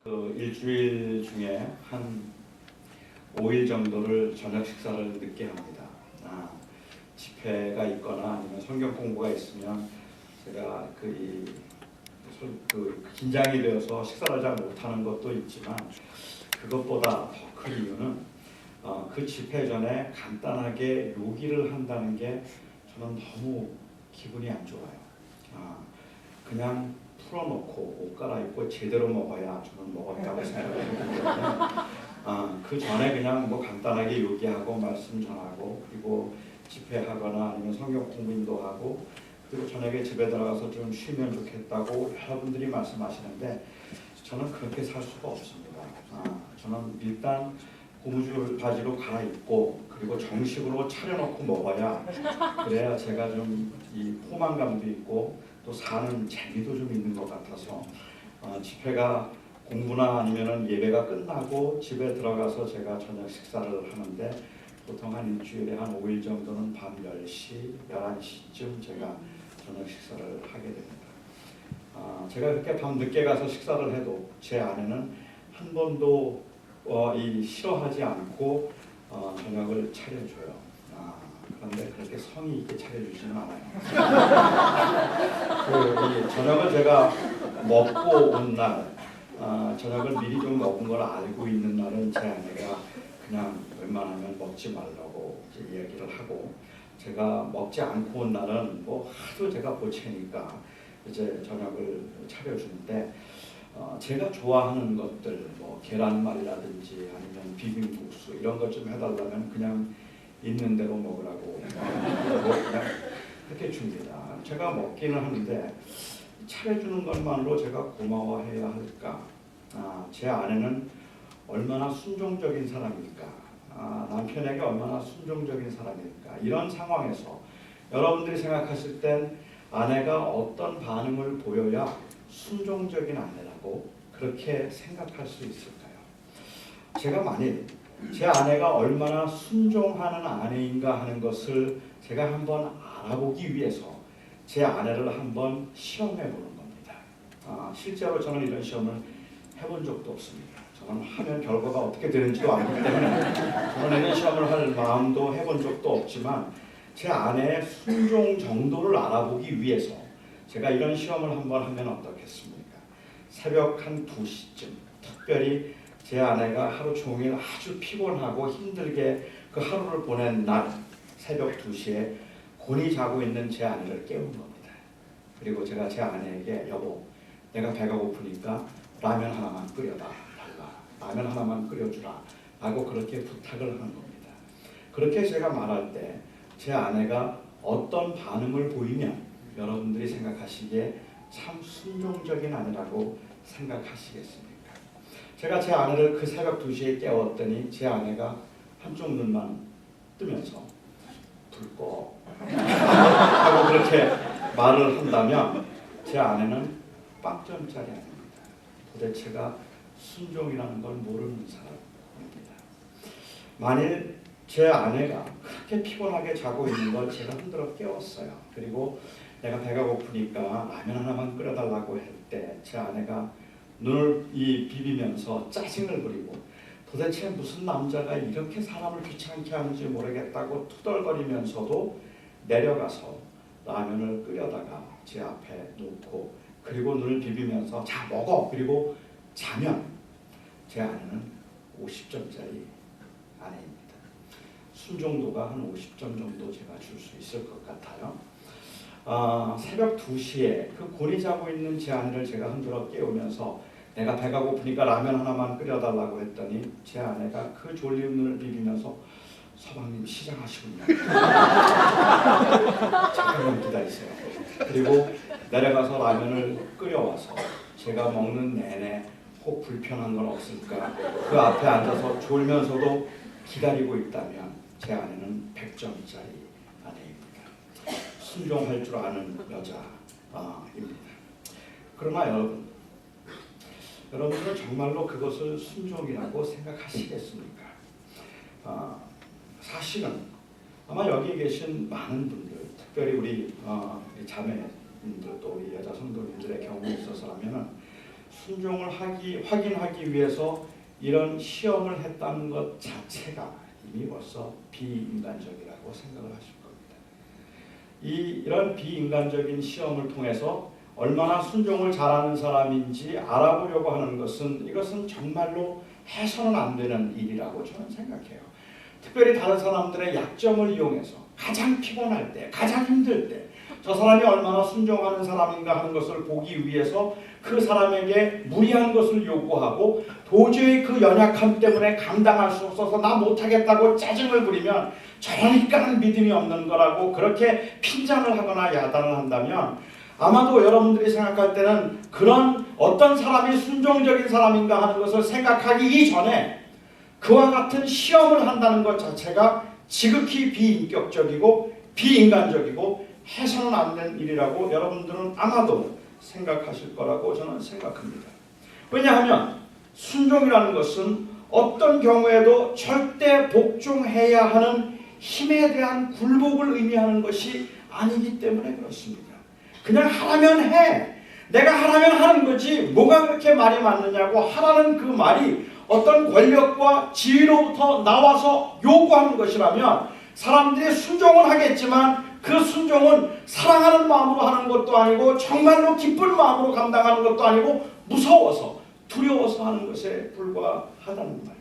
그 일주일 중에 한 5일 정도를 저녁 식사를 늦게 합니다. 집회가 있거나 아니면 성경 공부가 있으면 제가 긴장이 되어서 식사를 잘 못하는 것도 있지만 그것보다 더 큰 이유는 그 집회 전에 간단하게 요기를 한다는 게 저는 너무 기분이 안 좋아요. 그냥 풀어놓고 옷 갈아입고 제대로 먹어야 저는 먹었다고 생각합니다. 그 전에 그냥 뭐 간단하게 요기하고 말씀 전하고 그리고 집회하거나 아니면 성경 공부 인도하고 그리고 저녁에 집에 들어가서 좀 쉬면 좋겠다고 여러분들이 말씀하시는데 저는 그렇게 살 수가 없습니다. 저는 일단 고무줄 바지로 갈아입고 그리고 정식으로 차려놓고 먹어야 그래야 제가 좀 이 포만감도 있고 또 사는 재미도 좀 있는 것 같아서 집회가 공부나 아니면은 예배가 끝나고 집에 들어가서 제가 저녁 식사를 하는데 보통 한 일주일에 한 5일 정도는 밤 10시, 11시쯤 제가 저녁 식사를 하게 됩니다. 제가 그렇게 밤 늦게 가서 식사를 해도 제 아내는 한 번도 싫어하지 않고 저녁을 차려줘요. 그런데 그렇게 성의 있게 차려주지는 않아요. 이 저녁을 제가 먹고 온 날, 저녁을 미리 좀 먹은 걸 알고 있는 날은 제 아내가 그냥 웬만하면 먹지 말라고 이제 이야기를 하고 제가 먹지 않고 온 날은 뭐 하도 제가 보채니까 이제 저녁을 차려주는데 제가 좋아하는 것들 뭐 계란말이라든지 아니면 비빔국수 이런 것 좀 해달라면 그냥 있는 대로 먹으라고 그냥 그렇게 줍니다. 제가 먹기는 하는데 차려주는 것만으로 제가 고마워해야 할까? 제 아내는 얼마나 순종적인 사람일까? 남편에게 얼마나 순종적인 사람일까? 이런 상황에서 여러분들이 생각하실 땐 아내가 어떤 반응을 보여야 순종적인 아내라고 그렇게 생각할 수 있을까요? 제가 만일 제 아내가 얼마나 순종하는 아내인가 하는 것을 제가 한번 알아보기 위해서 제 아내를 한번 시험해 보는 겁니다. 실제로 저는 이런 시험을 해본 적도 없습니다. 저는 하면 결과가 어떻게 되는지도 알기 때문에 저는 이런 시험을 할 마음도 해본 적도 없지만 제 아내의 순종 정도를 알아보기 위해서 제가 이런 시험을 한번 하면 어떻겠습니까? 새벽 한 2시쯤 특별히 제 아내가 하루 종일 아주 피곤하고 힘들게 그 하루를 보낸 날 새벽 2시에 곤히 자고 있는 제 아내를 깨운 겁니다. 그리고 제가 제 아내에게 여보 내가 배가 고프니까 라면 하나만 끓여달라. 라면 하나만 끓여주라. 라고 그렇게 부탁을 하는 겁니다. 그렇게 제가 말할 때 제 아내가 어떤 반응을 보이면 여러분들이 생각하시기에 참 순종적인 아내라고 생각하시겠습니까? 제가 제 아내를 그 새벽 2시에 깨웠더니 제 아내가 한쪽 눈만 뜨면서 불 꺼 하고 그렇게 말을 한다면 제 아내는 빵점짜리 아닙니다. 도대체가 순종이라는 걸 모르는 사람입니다. 만일 제 아내가 그렇게 피곤하게 자고 있는 걸 제가 흔들어 깨웠어요. 그리고 내가 배가 고프니까 라면 하나만 끓여달라고 할 때 제 아내가 눈을 비비면서 짜증을 부리고 도대체 무슨 남자가 이렇게 사람을 귀찮게 하는지 모르겠다고 투덜거리면서도 내려가서 라면을 끓여다가 제 앞에 놓고 그리고 눈을 비비면서 자 먹어 그리고 자면 제 아내는 50점짜리 아내입니다. 순종도가 한 50점 정도 제가 줄 수 있을 것 같아요. 새벽 2시에 그 곤히 자고 있는 제 아내를 제가 흔들어 깨우면서 내가 배가 고프니까 라면 하나만 끓여달라고 했더니 제 아내가 그 졸린 눈을 비비면서 서방님 시장하시군요. 잠깐만 기다리세요. 그리고 내려가서 라면을 끓여와서 제가 먹는 내내 혹 불편한 건 없을까 그 앞에 앉아서 졸면서도 기다리고 있다면 제 아내는 100점짜리 아내입니다. 순종할 줄 아는 여자입니다. 그러나 여러분들은 정말로 그것을 순종이라고 생각하시겠습니까? 사실은 아마 여기 계신 많은 분들, 특별히 우리 자매님들 또 우리 여자 성도님들의 경우에 있어서라면 순종을 확인하기 위해서 이런 시험을 했다는 것 자체가 이미 벌써 비인간적이라고 생각을 하실 겁니다. 이런 비인간적인 시험을 통해서 얼마나 순종을 잘하는 사람인지 알아보려고 하는 이것은 정말로 해서는 안 되는 일이라고 저는 생각해요. 특별히 다른 사람들의 약점을 이용해서 가장 피곤할 때, 가장 힘들 때 저 사람이 얼마나 순종하는 사람인가 하는 것을 보기 위해서 그 사람에게 무리한 것을 요구하고 도저히 그 연약함 때문에 감당할 수 없어서 나 못하겠다고 짜증을 부리면 저러니까 믿음이 없는 거라고 그렇게 핀잔을 하거나 야단을 한다면 아마도 여러분들이 생각할 때는 그런 어떤 사람이 순종적인 사람인가 하는 것을 생각하기 이전에 그와 같은 시험을 한다는 것 자체가 지극히 비인격적이고 비인간적이고 해서는 안 되는 일이라고 여러분들은 아마도 생각하실 거라고 저는 생각합니다. 왜냐하면 순종이라는 것은 어떤 경우에도 절대 복종해야 하는 힘에 대한 굴복을 의미하는 것이 아니기 때문에 그렇습니다. 그냥 하라면 해. 내가 하라면 하는 거지 뭐가 그렇게 말이 많느냐고 하라는 그 말이 어떤 권력과 지위로부터 나와서 요구하는 것이라면 사람들이 순종을 하겠지만 그 순종은 사랑하는 마음으로 하는 것도 아니고 정말로 기쁜 마음으로 감당하는 것도 아니고 무서워서 두려워서 하는 것에 불과하다는 말입니다.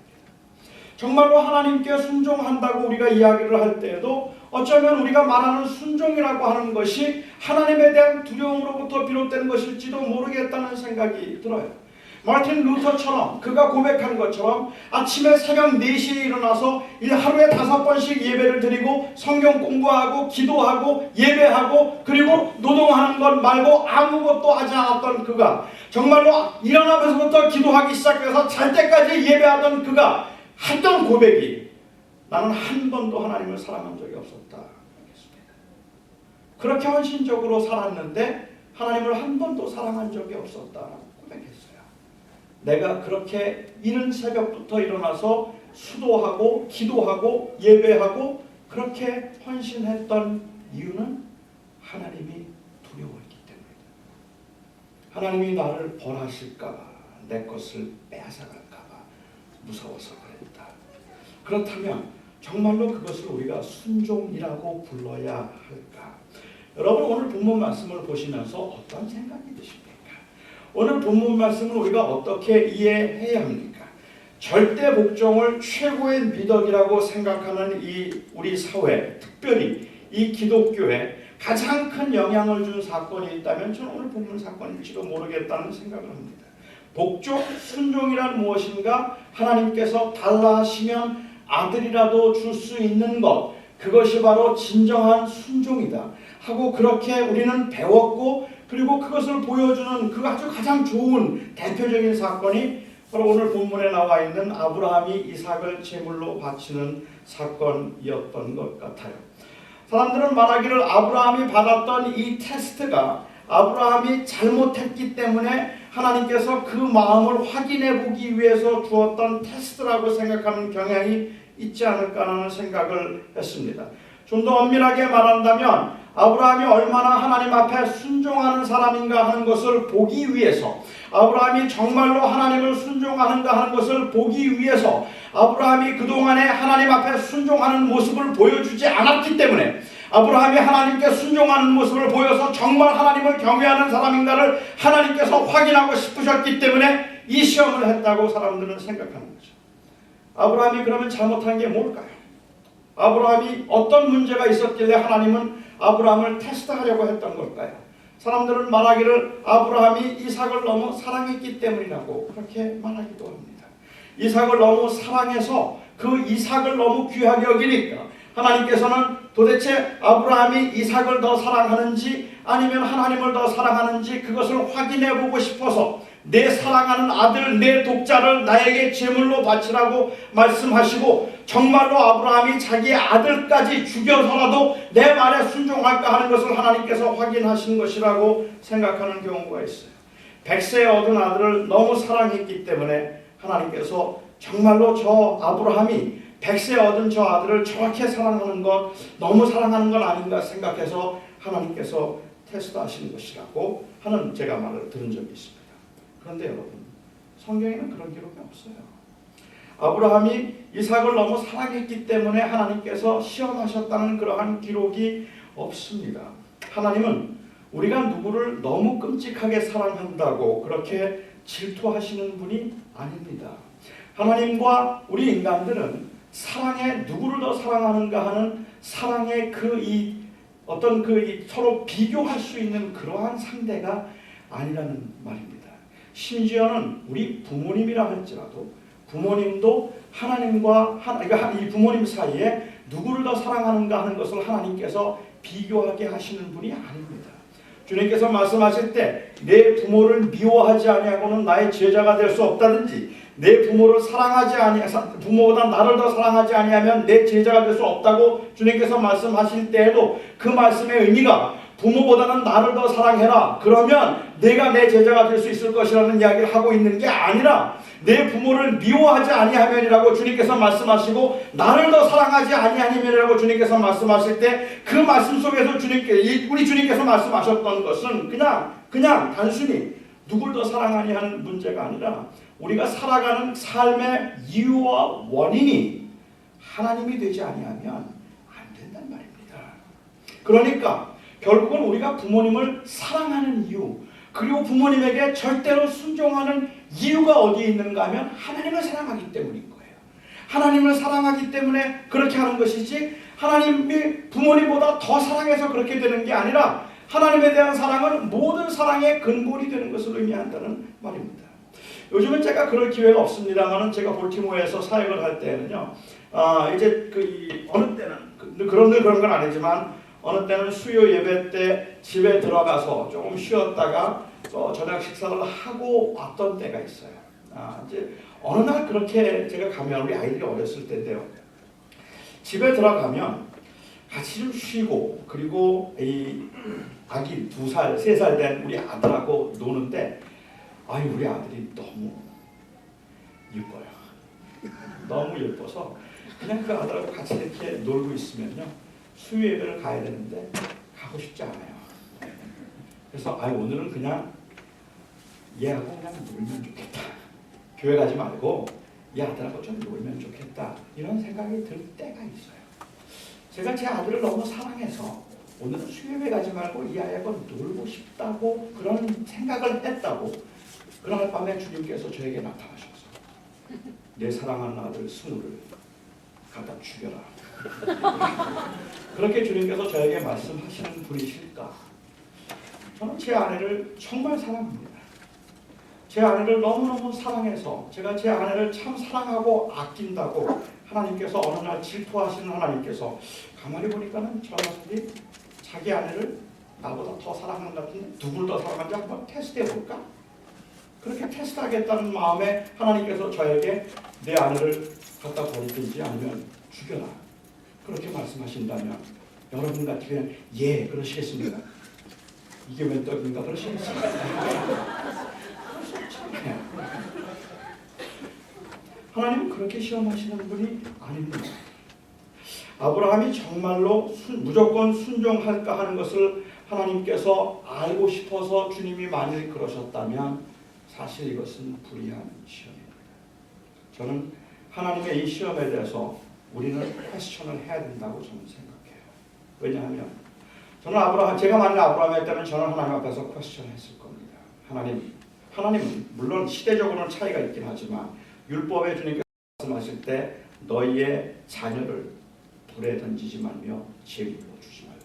정말로 하나님께 순종한다고 우리가 이야기를 할 때에도 어쩌면 우리가 말하는 순종이라고 하는 것이 하나님에 대한 두려움으로부터 비롯된 것일지도 모르겠다는 생각이 들어요. 마틴 루터처럼 그가 고백한 것처럼 아침에 새벽 4시에 일어나서 하루에 5번씩 예배를 드리고 성경 공부하고 기도하고 예배하고 그리고 노동하는 것 말고 아무것도 하지 않았던 그가 정말로 일어나면서부터 기도하기 시작해서 잘 때까지 예배하던 그가 했던 고백이 나는 한 번도 하나님을 사랑한 적이 없었다. 그렇게 헌신적으로 살았는데 하나님을 한 번도 사랑한 적이 없었다 고백했어요. 내가 그렇게 이른 새벽부터 일어나서 수도하고 기도하고 예배하고 그렇게 헌신했던 이유는 하나님이 두려워했기 때문이다. 하나님이 나를 벌하실까 봐, 내 것을 빼앗아갈까 봐 무서워서 그랬다. 그렇다면 정말로 그것을 우리가 순종이라고 불러야 할까? 여러분 오늘 본문 말씀을 보시면서 어떤 생각이 드십니까? 오늘 본문 말씀을 우리가 어떻게 이해해야 합니까? 절대 복종을 최고의 미덕이라고 생각하는 이 우리 사회, 특별히 이 기독교에 가장 큰 영향을 준 사건이 있다면 저는 오늘 본문 사건일지도 모르겠다는 생각을 합니다. 복종, 순종이란 무엇인가? 하나님께서 달라 하시면 아들이라도 줄 수 있는 것, 그것이 바로 진정한 순종이다 하고 그렇게 우리는 배웠고 그리고 그것을 보여주는 그 아주 가장 좋은 대표적인 사건이 바로 오늘 본문에 나와 있는 아브라함이 이삭을 제물로 바치는 사건이었던 것 같아요. 사람들은 말하기를 아브라함이 받았던 이 테스트가 아브라함이 잘못했기 때문에 하나님께서 그 마음을 확인해 보기 위해서 주었던 테스트라고 생각하는 경향이 있지 않을까 하는 생각을 했습니다. 좀 더 엄밀하게 말한다면 아브라함이 얼마나 하나님 앞에 순종하는 사람인가 하는 것을 보기 위해서 아브라함이 정말로 하나님을 순종하는가 하는 것을 보기 위해서 아브라함이 그동안에 하나님 앞에 순종하는 모습을 보여주지 않았기 때문에 아브라함이 하나님께 순종하는 모습을 보여서 정말 하나님을 경외하는 사람인가를 하나님께서 확인하고 싶으셨기 때문에 이 시험을 했다고 사람들은 생각하는 거죠. 아브라함이 그러면 잘못한 게 뭘까요? 아브라함이 어떤 문제가 있었길래 하나님은 아브라함을 테스트하려고 했던 걸까요? 사람들은 말하기를 아브라함이 이삭을 너무 사랑했기 때문이라고 그렇게 말하기도 합니다. 이삭을 너무 사랑해서 그 이삭을 너무 귀하게 여기니까 하나님께서는 도대체 아브라함이 이삭을 더 사랑하는지 아니면 하나님을 더 사랑하는지 그것을 확인해 보고 싶어서 내 사랑하는 아들, 내 독자를 나에게 제물로 바치라고 말씀하시고 정말로 아브라함이 자기 아들까지 죽여서라도 내 말에 순종할까 하는 것을 하나님께서 확인하신 것이라고 생각하는 경우가 있어요. 100세에 얻은 아들을 너무 사랑했기 때문에 하나님께서 정말로 저 아브라함이 100세에 얻은 저 아들을 저렇게 사랑하는 것, 너무 사랑하는 건 아닌가 생각해서 하나님께서 테스트하신 것이라고 하는 제가 말을 들은 적이 있습니다. 그런데 여러분, 성경에는 그런 기록이 없어요. 아브라함이 이삭을 너무 사랑했기 때문에 하나님께서 시험하셨다는 그러한 기록이 없습니다. 하나님은 우리가 누구를 너무 끔찍하게 사랑한다고 그렇게 질투하시는 분이 아닙니다. 하나님과 우리 인간들은 사랑에 누구를 더 사랑하는가 하는 사랑의 서로 비교할 수 있는 그러한 상대가 아니라는 말입니다. 심지어는 우리 부모님이라 할지라도 부모님도 하나님과 이 부모님 사이에 누구를 더 사랑하는가 하는 것을 하나님께서 비교하게 하시는 분이 아닙니다. 주님께서 말씀하실 때 내 부모를 미워하지 아니하고는 나의 제자가 될 수 없다든지 내 부모를 부모보다 나를 더 사랑하지 아니하면 내 제자가 될 수 없다고 주님께서 말씀하실 때에도 그 말씀의 의미가 부모보다는 나를 더 사랑해라. 그러면 내가 내 제자가 될 수 있을 것이라는 이야기를 하고 있는 게 아니라 내 부모를 미워하지 아니하면이라고 주님께서 말씀하시고 나를 더 사랑하지 아니하면이라고 주님께서 말씀하실 때 그 말씀 속에서 우리 주님께서 말씀하셨던 것은 그냥 단순히 누굴 더 사랑하니 하는 문제가 아니라 우리가 살아가는 삶의 이유와 원인이 하나님이 되지 아니하면 안 된다는 말입니다. 그러니까 결국은 우리가 부모님을 사랑하는 이유, 그리고 부모님에게 절대로 순종하는 이유가 어디에 있는가 하면 하나님을 사랑하기 때문인 거예요. 하나님을 사랑하기 때문에 그렇게 하는 것이지 하나님이 부모님보다 더 사랑해서 그렇게 되는 게 아니라 하나님에 대한 사랑은 모든 사랑의 근본이 되는 것을 의미한다는 말입니다. 요즘은 제가 그럴 기회가 없습니다만 제가 볼티모어에서 사역을 할 때는요, 이제 어느 때는 그런 건 아니지만 어느 때는 수요 예배 때 집에 들어가서 조금 쉬었다가 저녁 식사를 하고 왔던 때가 있어요. 이제 어느 날 그렇게 제가 가면 우리 아이들이 어렸을 때인데요. 집에 들어가면 같이 좀 쉬고 그리고 이 아기 2살, 3살 된 우리 아들하고 노는데 우리 아들이 너무 예뻐요. 너무 예뻐서 그냥 그 아들하고 같이 이렇게 놀고 있으면요. 수요 예배를 가야 되는데 가고 싶지 않아요. 그래서 오늘은 그냥 얘하고 그냥 놀면 좋겠다. 교회 가지 말고 이 아들하고 좀 놀면 좋겠다. 이런 생각이 들 때가 있어요. 제가 제 아들을 너무 사랑해서 오늘은 수요 예배 가지 말고 이 아이하고 놀고 싶다고 그런 생각을 했다고 그날 밤에 주님께서 저에게 나타나셔서 내 사랑하는 아들 스누를 갖다 죽여라. 그렇게 주님께서 저에게 말씀하시는 분이실까? 저는 제 아내를 정말 사랑합니다. 제 아내를 너무너무 사랑해서 제가 제 아내를 참 사랑하고 아낀다고 하나님께서 어느 날 질투하시는 하나님께서 가만히 보니까는 저 녀석이 자기 아내를 나보다 더 사랑하는 것 같은데 누굴 더 사랑하는지 한번 테스트해 볼까? 그렇게 테스트하겠다는 마음에 하나님께서 저에게 내 아내를 갖다 버리든지 아니면 죽여라. 그렇게 말씀하신다면 여러분 같으면 예 그러시겠습니다. 이게 웬 떡인가 그러시겠습니다. 하나님은 그렇게 시험하시는 분이 아닙니다. 아브라함이 정말로 무조건 순종할까 하는 것을 하나님께서 알고 싶어서 주님이 만일 그러셨다면 사실 이것은 불의한 시험입니다. 저는 하나님의 이 시험에 대해서 우리는 퀘스천을 해야 된다고 저는 생각해요. 왜냐하면 제가 만일 아브라함이었다면 저는 하나님 앞에서 퀘스천했을 겁니다. 하나님은 물론 시대적으로는 차이가 있긴 하지만 율법에 주님께서 말씀하실 때 너희의 자녀를 불에 던지지 말며 제물로 주지 말라.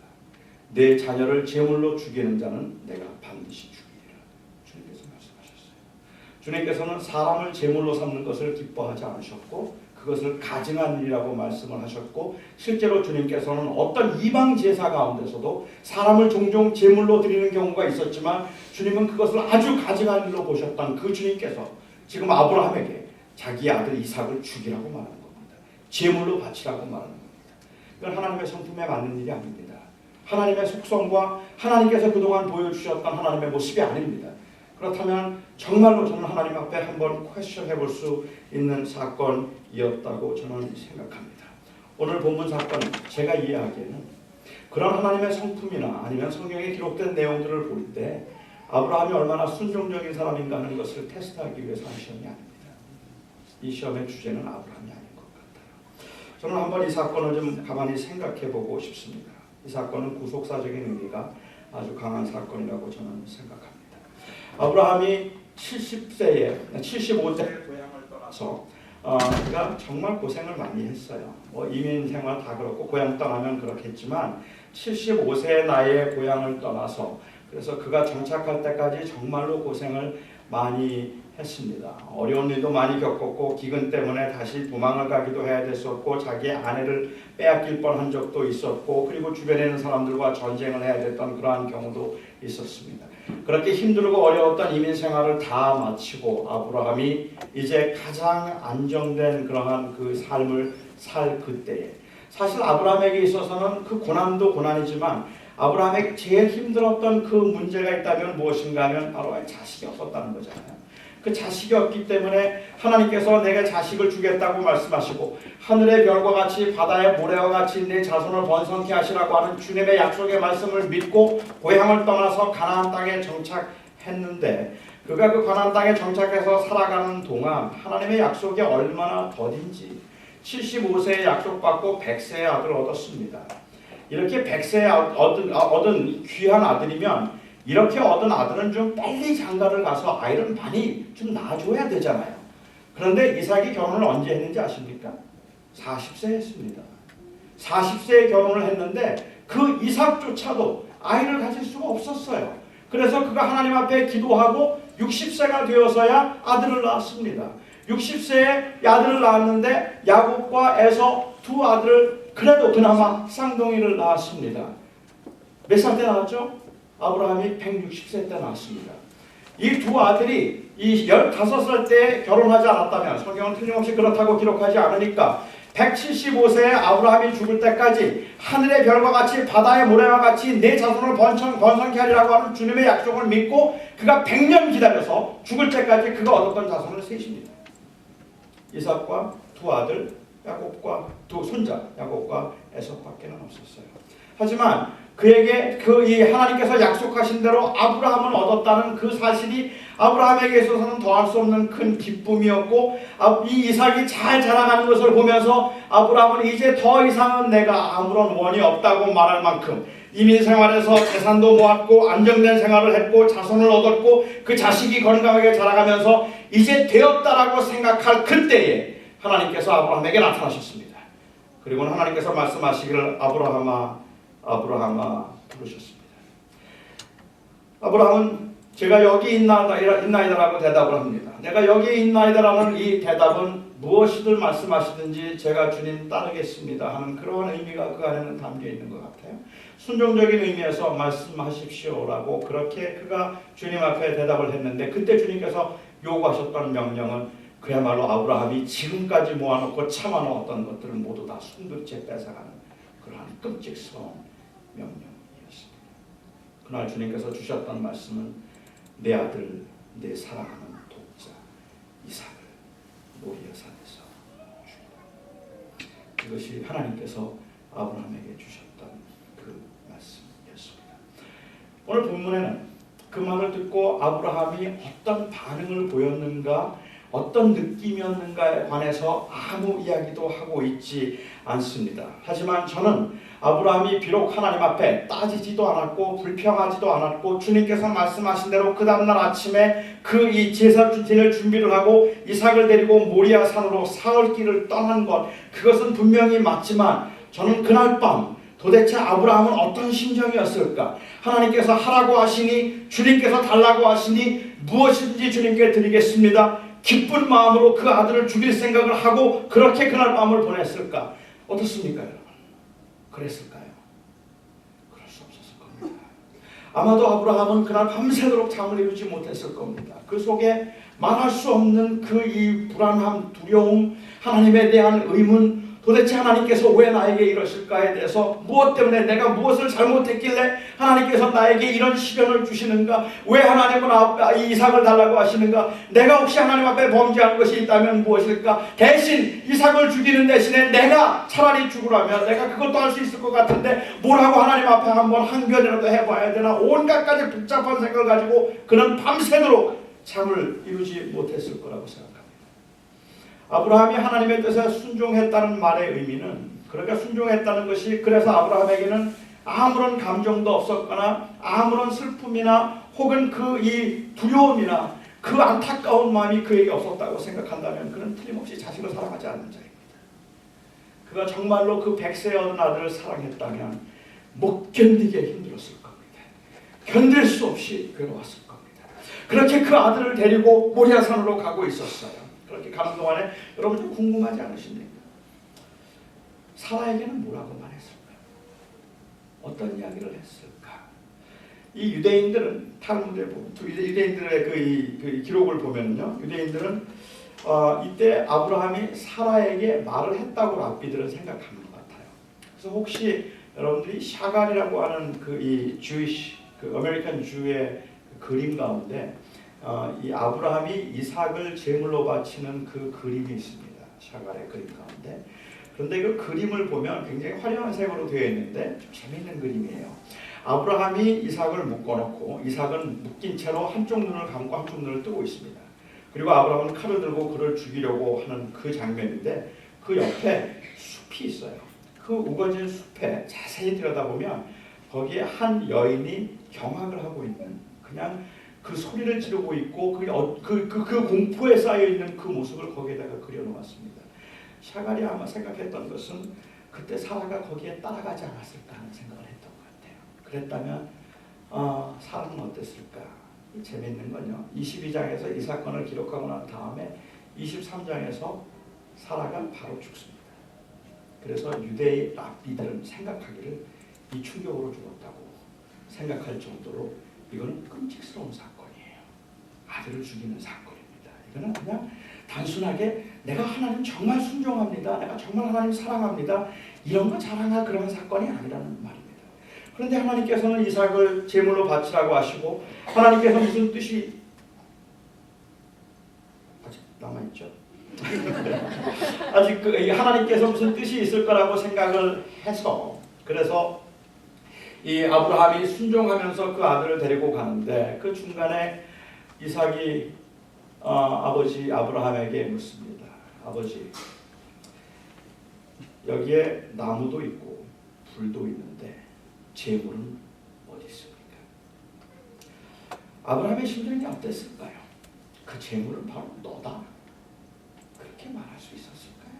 내 자녀를 제물로 죽이는 자는 내가 반드시 죽이리라. 주님께서 말씀하셨어요. 주님께서는 사람을 제물로 삼는 것을 기뻐하지 않으셨고 그것을 가증한 일이라고 말씀을 하셨고 실제로 주님께서는 어떤 이방 제사 가운데서도 사람을 종종 제물로 드리는 경우가 있었지만 주님은 그것을 아주 가증한 일로 보셨던 그 주님께서 지금 아브라함에게 자기 아들 이삭을 죽이라고 말하는 겁니다. 제물로 바치라고 말하는 겁니다. 이건 하나님의 성품에 맞는 일이 아닙니다. 하나님의 속성과 하나님께서 그동안 보여주셨던 하나님의 모습이 아닙니다. 그렇다면 정말로 저는 하나님 앞에 한번 퀘스천 해볼 수 있는 사건이었다고 저는 생각합니다. 오늘 본문 사건 제가 이해하기에는 그런 하나님의 성품이나 아니면 성경에 기록된 내용들을 볼 때 아브라함이 얼마나 순종적인 사람인가 하는 것을 테스트하기 위해서 한 시험이 아닙니다. 이 시험의 주제는 아브라함이 아닌 것 같아요. 저는 한번 이 사건을 좀 가만히 생각해 보고 싶습니다. 이 사건은 구속사적인 의미가 아주 강한 사건이라고 저는 생각합니다. 아브라함이 75세에 고향을 떠나서 그가 정말 고생을 많이 했어요. 이민 생활 다 그렇고 고향 떠나면 그렇겠지만 75세의 나이에 고향을 떠나서 그래서 그가 정착할 때까지 정말로 고생을 많이 했습니다. 어려운 일도 많이 겪었고 기근 때문에 다시 도망을 가기도 해야 됐었고 자기의 아내를 빼앗길 뻔한 적도 있었고 그리고 주변에 있는 사람들과 전쟁을 해야 됐던 그러한 경우도 있었습니다. 그렇게 힘들고 어려웠던 이민 생활을 다 마치고 아브라함이 이제 가장 안정된 그러한 그 삶을 살 그때에 사실 아브라함에게 있어서는 그 고난도 고난이지만 아브라함에게 제일 힘들었던 그 문제가 있다면 무엇인가 하면 바로 자식이 없었다는 거잖아요. 그 자식이 없기 때문에 하나님께서 내가 자식을 주겠다고 말씀하시고 하늘의 별과 같이 바다의 모래와 같이 내 자손을 번성케 하시라고 하는 주님의 약속의 말씀을 믿고 고향을 떠나서 가나안 땅에 정착했는데 그가 그 가나안 땅에 정착해서 살아가는 동안 하나님의 약속이 얼마나 더딘지 75세에 약속받고 100세의 아들을 얻었습니다. 이렇게 100세에 얻은 귀한 아들이면 이렇게 얻은 아들은 좀 빨리 장가를 가서 아이를 많이 좀 낳아줘야 되잖아요. 그런데 이삭이 결혼을 언제 했는지 아십니까? 40세에 했습니다. 40세에 결혼을 했는데 그 이삭조차도 아이를 가질 수가 없었어요. 그래서 그가 하나님 앞에 기도하고 60세가 되어서야 아들을 낳았습니다. 60세에 아들을 낳았는데 야곱과 에서 두 아들을 그래도 그나마 쌍둥이를 낳았습니다. 몇 살 때 낳았죠? 아브라함이 160세 때 낳았습니다. 이 두 아들이 이 15살 때 결혼하지 않았다면 성경은 틀림없이 그렇다고 기록하지 않으니까 175세에 아브라함이 죽을 때까지 하늘의 별과 같이 바다의 모래와 같이 내 자손을 번성케 하리라고 하는 주님의 약속을 믿고 그가 100년 기다려서 죽을 때까지 그가 얻었던 자손은 셋입니다. 이삭과 두 아들 야곱과 두 손자 야곱과 에서밖에는 없었어요. 하지만 그에게 이 하나님께서 약속하신 대로 아브라함은 얻었다는 그 사실이 아브라함에게 있어서는 더할 수 없는 큰 기쁨이었고 이 이삭이 잘 자라가는 것을 보면서 아브라함은 이제 더 이상은 내가 아무런 원이 없다고 말할 만큼 이민 생활에서 재산도 모았고 안정된 생활을 했고 자손을 얻었고 그 자식이 건강하게 자라가면서 이제 되었다라고 생각할 그때에 하나님께서 아브라함에게 나타나셨습니다. 그리고는 하나님께서 말씀하시기를 아브라함아 부르셨습니다. 아브라함은 제가 여기 있나이다라고 대답을 합니다. 내가 여기 있나이다라는 이 대답은 무엇이든 말씀하시든지 제가 주님 따르겠습니다 하는 그러한 의미가 그 안에는 담겨 있는 것 같아요. 순종적인 의미에서 말씀하십시오라고 그렇게 그가 주님 앞에 대답을 했는데 그때 주님께서 요구하셨던 명령은 그야말로 아브라함이 지금까지 모아놓고 참아놓았던 것들을 모두 다 손끝에 뺏어가는 그러한 끔찍스러운 명령이었습니다. 그날 주님께서 주셨던 말씀은 내 아들, 내 사랑하는 독자 이삭을 모리아 산에서 주라. 이것이 하나님께서 아브라함에게 주셨던 그 말씀이었습니다. 오늘 본문에는 그 말을 듣고 아브라함이 어떤 반응을 보였는가 어떤 느낌이었는가에 관해서 아무 이야기도 하고 있지 않습니다. 하지만 저는 아브라함이 비록 하나님 앞에 따지지도 않았고 불평하지도 않았고 주님께서 말씀하신 대로 그 다음날 아침에 그 이 제사 드릴 준비를 하고 이삭을 데리고 모리아 산으로 사흘 길을 떠난 것 그것은 분명히 맞지만 저는 그날 밤 도대체 아브라함은 어떤 심정이었을까? 하나님께서 하라고 하시니 주님께서 달라고 하시니 무엇이든지 주님께 드리겠습니다. 기쁜 마음으로 그 아들을 죽일 생각을 하고 그렇게 그날 밤을 보냈을까? 어떻습니까 여러분? 그랬을까요? 그럴 수 없었을 겁니다. 아마도 아브라함은 그날 밤새도록 잠을 이루지 못했을 겁니다. 그 속에 말할 수 없는 그 이 불안함, 두려움, 하나님에 대한 의문 도대체 하나님께서 왜 나에게 이러실까에 대해서, 무엇 때문에 내가 무엇을 잘못했길래 하나님께서 나에게 이런 시련을 주시는가, 왜 하나님은 이삭을 달라고 하시는가, 내가 혹시 하나님 앞에 범죄한 것이 있다면 무엇일까, 대신 이삭을 죽이는 대신에 내가 차라리 죽으라면 내가 그것도 할 수 있을 것 같은데 뭐라고 하나님 앞에 한번 항변이라도 해봐야 되나, 온갖 가지 복잡한 생각을 가지고 그는 밤새도록 잠을 이루지 못했을 거라고 생각합니다. 아브라함이 하나님의 뜻에 순종했다는 말의 의미는, 그러니까 순종했다는 것이 그래서 아브라함에게는 아무런 감정도 없었거나 아무런 슬픔이나 혹은 그 이 두려움이나 그 안타까운 마음이 그에게 없었다고 생각한다면 그는 틀림없이 자식을 사랑하지 않는 자입니다. 그가 정말로 그 100세 얻은 아들을 사랑했다면 못 견디게 힘들었을 겁니다. 견딜 수 없이 괴로웠을 겁니다. 그렇게 그 아들을 데리고 모리아산으로 가고 있었어요. 그렇게 가는 동안에 여러분 좀 궁금하지 않으십니까? 사라에게는 뭐라고 말했을까? 어떤 이야기를 했을까? 이 유대인들은 탈무드에 보면, 유대인들의 그 기록을 보면요, 유대인들은 이때 아브라함이 사라에게 말을 했다고 랍비들은 생각하는 것 같아요. 그래서 혹시 여러분들이 샤갈이라고 하는 이 주이시, 그 아메리칸 주의 그림 가운데 이 아브라함이 이삭을 제물로 바치는 그 그림이 있습니다. 샤갈의 그림 가운데. 그런데 그 그림을 보면 굉장히 화려한 색으로 되어 있는데 좀 재미있는 그림이에요. 아브라함이 이삭을 묶어놓고 이삭은 묶인 채로 한쪽 눈을 감고 한쪽 눈을 뜨고 있습니다. 그리고 아브라함은 칼을 들고 그를 죽이려고 하는 그 장면인데 그 옆에 숲이 있어요. 그 우거진 숲에 자세히 들여다보면 거기에 한 여인이 경악을 하고 있는, 그냥 그 소리를 지르고 있고 그 공포에 쌓여 있는 그 모습을 거기에다가 그려놓았습니다. 샤갈이 아마 생각했던 것은 그때 사라가 거기에 따라가지 않았을까 하는 생각을 했던 것 같아요. 그랬다면 사라는 어땠을까? 재미있는 건요, 22장에서 이 사건을 기록하고 난 다음에 23장에서 사라가 바로 죽습니다. 그래서 유대의 랍비들은 생각하기를 이 충격으로 죽었다고 생각할 정도로 이거는 끔찍스러운 사건이에요. 아들을 죽이는 사건입니다. 이거는 그냥 단순하게 내가 하나님 정말 순종합니다, 내가 정말 하나님 사랑합니다, 이런 거 자랑할 그런 사건이 아니라는 말입니다. 그런데 하나님께서는 이삭을 제물로 바치라고 하시고, 하나님께서 무슨 뜻이 아직 남아있죠? 아직 하나님께서 무슨 뜻이 있을 거라고 생각을 해서, 그래서 이 아브라함이 순종하면서 그 아들을 데리고 가는데 그 중간에 이삭이 아버지 아브라함에게 묻습니다. 아버지, 여기에 나무도 있고 불도 있는데 제물은 어디 있습니까? 아브라함의 심정이 어땠을까요? 그 제물은 바로 너다, 그렇게 말할 수 있었을까요?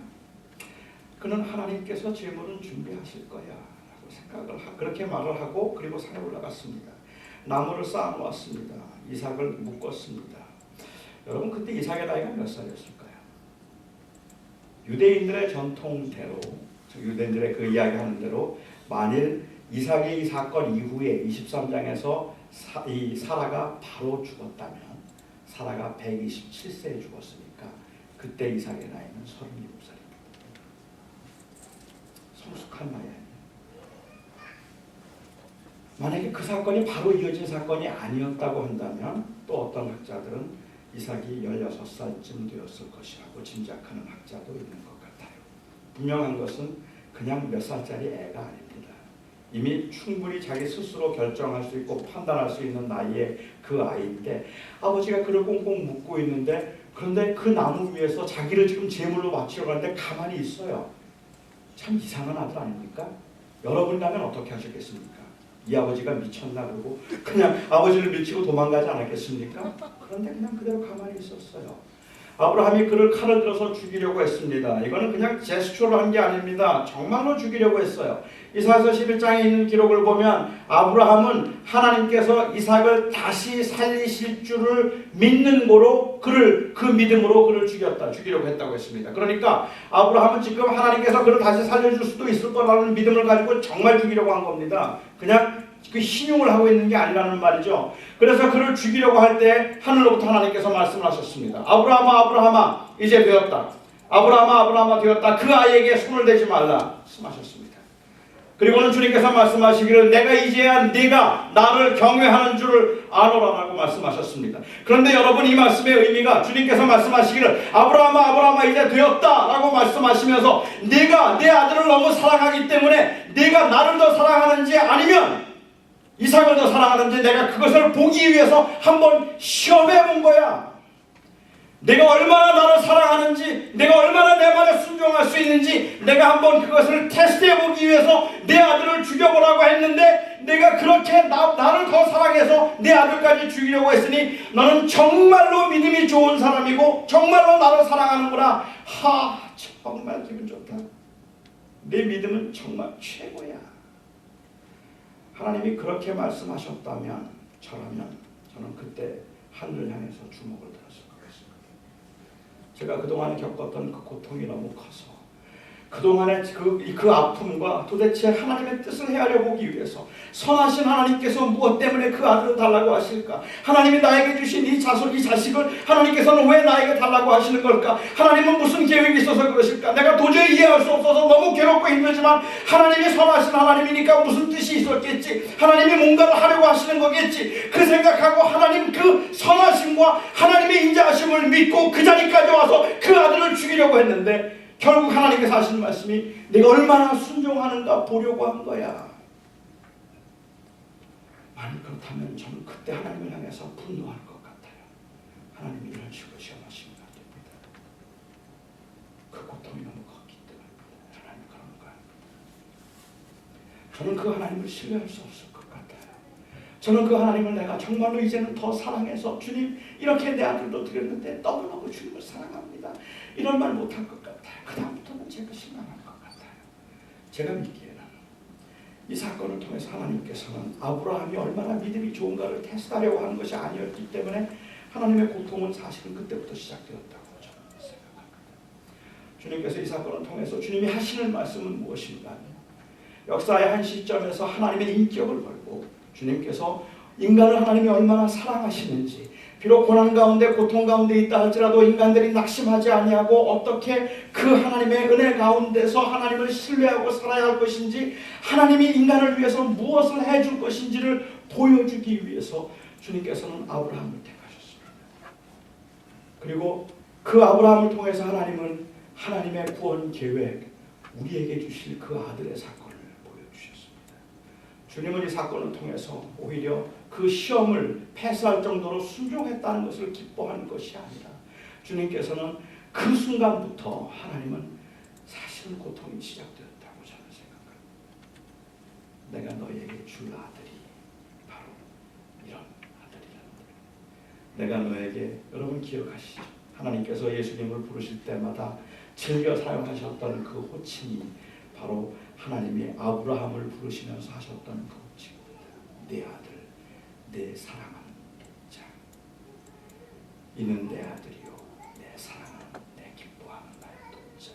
그는 하나님께서 제물은 준비하실 거야 라고 생각을 그렇게 말을 하고, 그리고 산에 올라갔습니다. 나무를 쌓아 놓았습니다. 이삭을 묶었습니다. 여러분, 그때 이삭의 나이가 몇 살이었을까요? 유대인들의 전통대로, 유대인들의 그 이야기하는 대로, 만일 이삭의 이 사건 이후에 23장에서 이 사라가 바로 죽었다면, 사라가 127세에 죽었으니까 그때 이삭의 나이는 37살입니다. 성숙한 나이 아니에요. 만약에 그 사건이 바로 이어진 사건이 아니었다고 한다면 또 어떤 학자들은 이삭이 16살쯤 되었을 것이라고 짐작하는 학자도 있는 것 같아요. 분명한 것은 그냥 몇 살짜리 애가 아닙니다. 이미 충분히 자기 스스로 결정할 수 있고 판단할 수 있는 나이의 그 아이인데, 아버지가 그를 꽁꽁 묶고 있는데, 그런데 그 나무 위에서 자기를 지금 제물로 바치려고 하는데 가만히 있어요. 참 이상한 아들 아닙니까? 여러분이라면 어떻게 하셨겠습니까? 이 아버지가 미쳤나 그러고 그냥 아버지를 밀치고 도망가지 않았겠습니까? 그런데 그냥 그대로 가만히 있었어요. 아브라함이 그를 칼을 들어서 죽이려고 했습니다. 이거는 그냥 제스처로 한 게 아닙니다. 정말로 죽이려고 했어요. 이사야서 11장에 있는 기록을 보면 아브라함은 하나님께서 이삭을 다시 살리실 줄을 믿는 거로 그 믿음으로 그를 죽이려고 했다고 했습니다. 그러니까 아브라함은 지금 하나님께서 그를 다시 살려줄 수도 있을 거라는 믿음을 가지고 정말 죽이려고 한 겁니다. 그냥 그 신용을 하고 있는 게 아니라는 말이죠. 그래서 그를 죽이려고 할 때 하늘로부터 하나님께서 말씀을 하셨습니다. 아브라함아, 아브라함아, 이제 되었다. 아브라함아 아브라함아 되었다. 그 아이에게 손을 대지 말라 말씀하셨습니다. 그리고는 주님께서 말씀하시기를 내가 이제야 네가 나를 경외하는 줄을 아노라라고 말씀하셨습니다. 그런데 여러분, 이 말씀의 의미가 주님께서 말씀하시기를 아브라함아 아브라함아 이제 되었다라고 말씀하시면서 네가 내 아들을 너무 사랑하기 때문에 네가 나를 더 사랑하는지 아니면 이삭을 더 사랑하는지 내가 그것을 보기 위해서 한번 시험해 본 거야. 내가 얼마나 나를 사랑하는지, 내가 얼마나 내 말에 순종할 수 있는지 내가 한번 그것을 테스트해 보기 위해서 내 아들을 죽여보라고 했는데 내가 그렇게 나를 더 사랑해서 내 아들까지 죽이려고 했으니 너는 정말로 믿음이 좋은 사람이고 정말로 나를 사랑하는구나. 정말 기분 좋다. 내 믿음은 정말 최고야. 하나님이 그렇게 말씀하셨다면 저라면 저는 그때 하늘을 향해서 주먹을 들었을 거겠습니다. 제가 그동안에 겪었던 그 고통이 너무 커서 그동안의 그 아픔과 도대체 하나님의 뜻을 헤아려 보기 위해서 선하신 하나님께서 무엇 때문에 그 아들을 달라고 하실까? 하나님이 나에게 주신 이 자식을 하나님께서는 왜 나에게 달라고 하시는 걸까? 하나님은 무슨 계획이 있어서 그러실까? 내가 도저히 이해할 수 없어서 너무 괴롭고 힘들지만 하나님이 선하신 하나님이니까 무슨 뜻이 있었겠지? 하나님이 뭔가를 하려고 하시는 거겠지? 그 생각하고 하나님 그 선하심과 하나님의 인자하심을 믿고 그 자리까지 와서 그 아들을 죽이려고 했는데 결국 하나님께서 하시는 말씀이 내가 얼마나 순종하는가 보려고 한 거야. 만약 그렇다면 저는 그때 하나님을 향해서 분노할 것 같아요. 하나님이 이런 식으로 시험하시면 안 됩니다. 그 고통이 너무 컸기 때문에 하나님 그런 거 아닙니다. 저는 그 하나님을 신뢰할 수 없을 것 같아요. 저는 그 하나님을 내가 정말로 이제는 더 사랑해서 주님 이렇게 내 아들도 드렸는데 너무너무 주님을 사랑합니다. 이런 말 못할 것 같아요. 그 다음부터는 제가 실망할 것 같아요. 제가 믿기에는 이 사건을 통해서 하나님께서는 아브라함이 얼마나 믿음이 좋은가를 테스트하려고 하는 것이 아니었기 때문에 하나님의 고통은 사실은 그때부터 시작되었다고 저는 생각합니다. 주님께서 이 사건을 통해서 주님이 하시는 말씀은 무엇인가 하면 역사의 한 시점에서 하나님의 인격을 걸고 주님께서 인간을 하나님이 얼마나 사랑하시는지, 비록 고난 가운데 고통 가운데 있다 할지라도 인간들이 낙심하지 아니하고 어떻게 그 하나님의 은혜 가운데서 하나님을 신뢰하고 살아야 할 것인지, 하나님이 인간을 위해서 무엇을 해줄 것인지를 보여주기 위해서 주님께서는 아브라함을 택하셨습니다. 그리고 그 아브라함을 통해서 하나님은 하나님의 구원 계획, 우리에게 주실 그 아들의 사건을 보여주셨습니다. 주님은 이 사건을 통해서 오히려 그 시험을 패스할 정도로 순종했다는 것을 기뻐하는 것이 아니라 주님께서는 그 순간부터 하나님은 사실은 고통이 시작되었다고 저는 생각합니다. 내가 너에게 줄 아들이 바로 이런 아들이라는 거예요. 내가 너에게, 여러분 기억하시죠? 하나님께서 예수님을 부르실 때마다 즐겨 사용하셨던 그 호칭이 바로 하나님이 아브라함을 부르시면서 하셨던 그 호칭입니다. 내 아들, 내 사랑하는 자, 이는 내 아들이요 내 사랑하는 내 기뻐하는 나의 독자.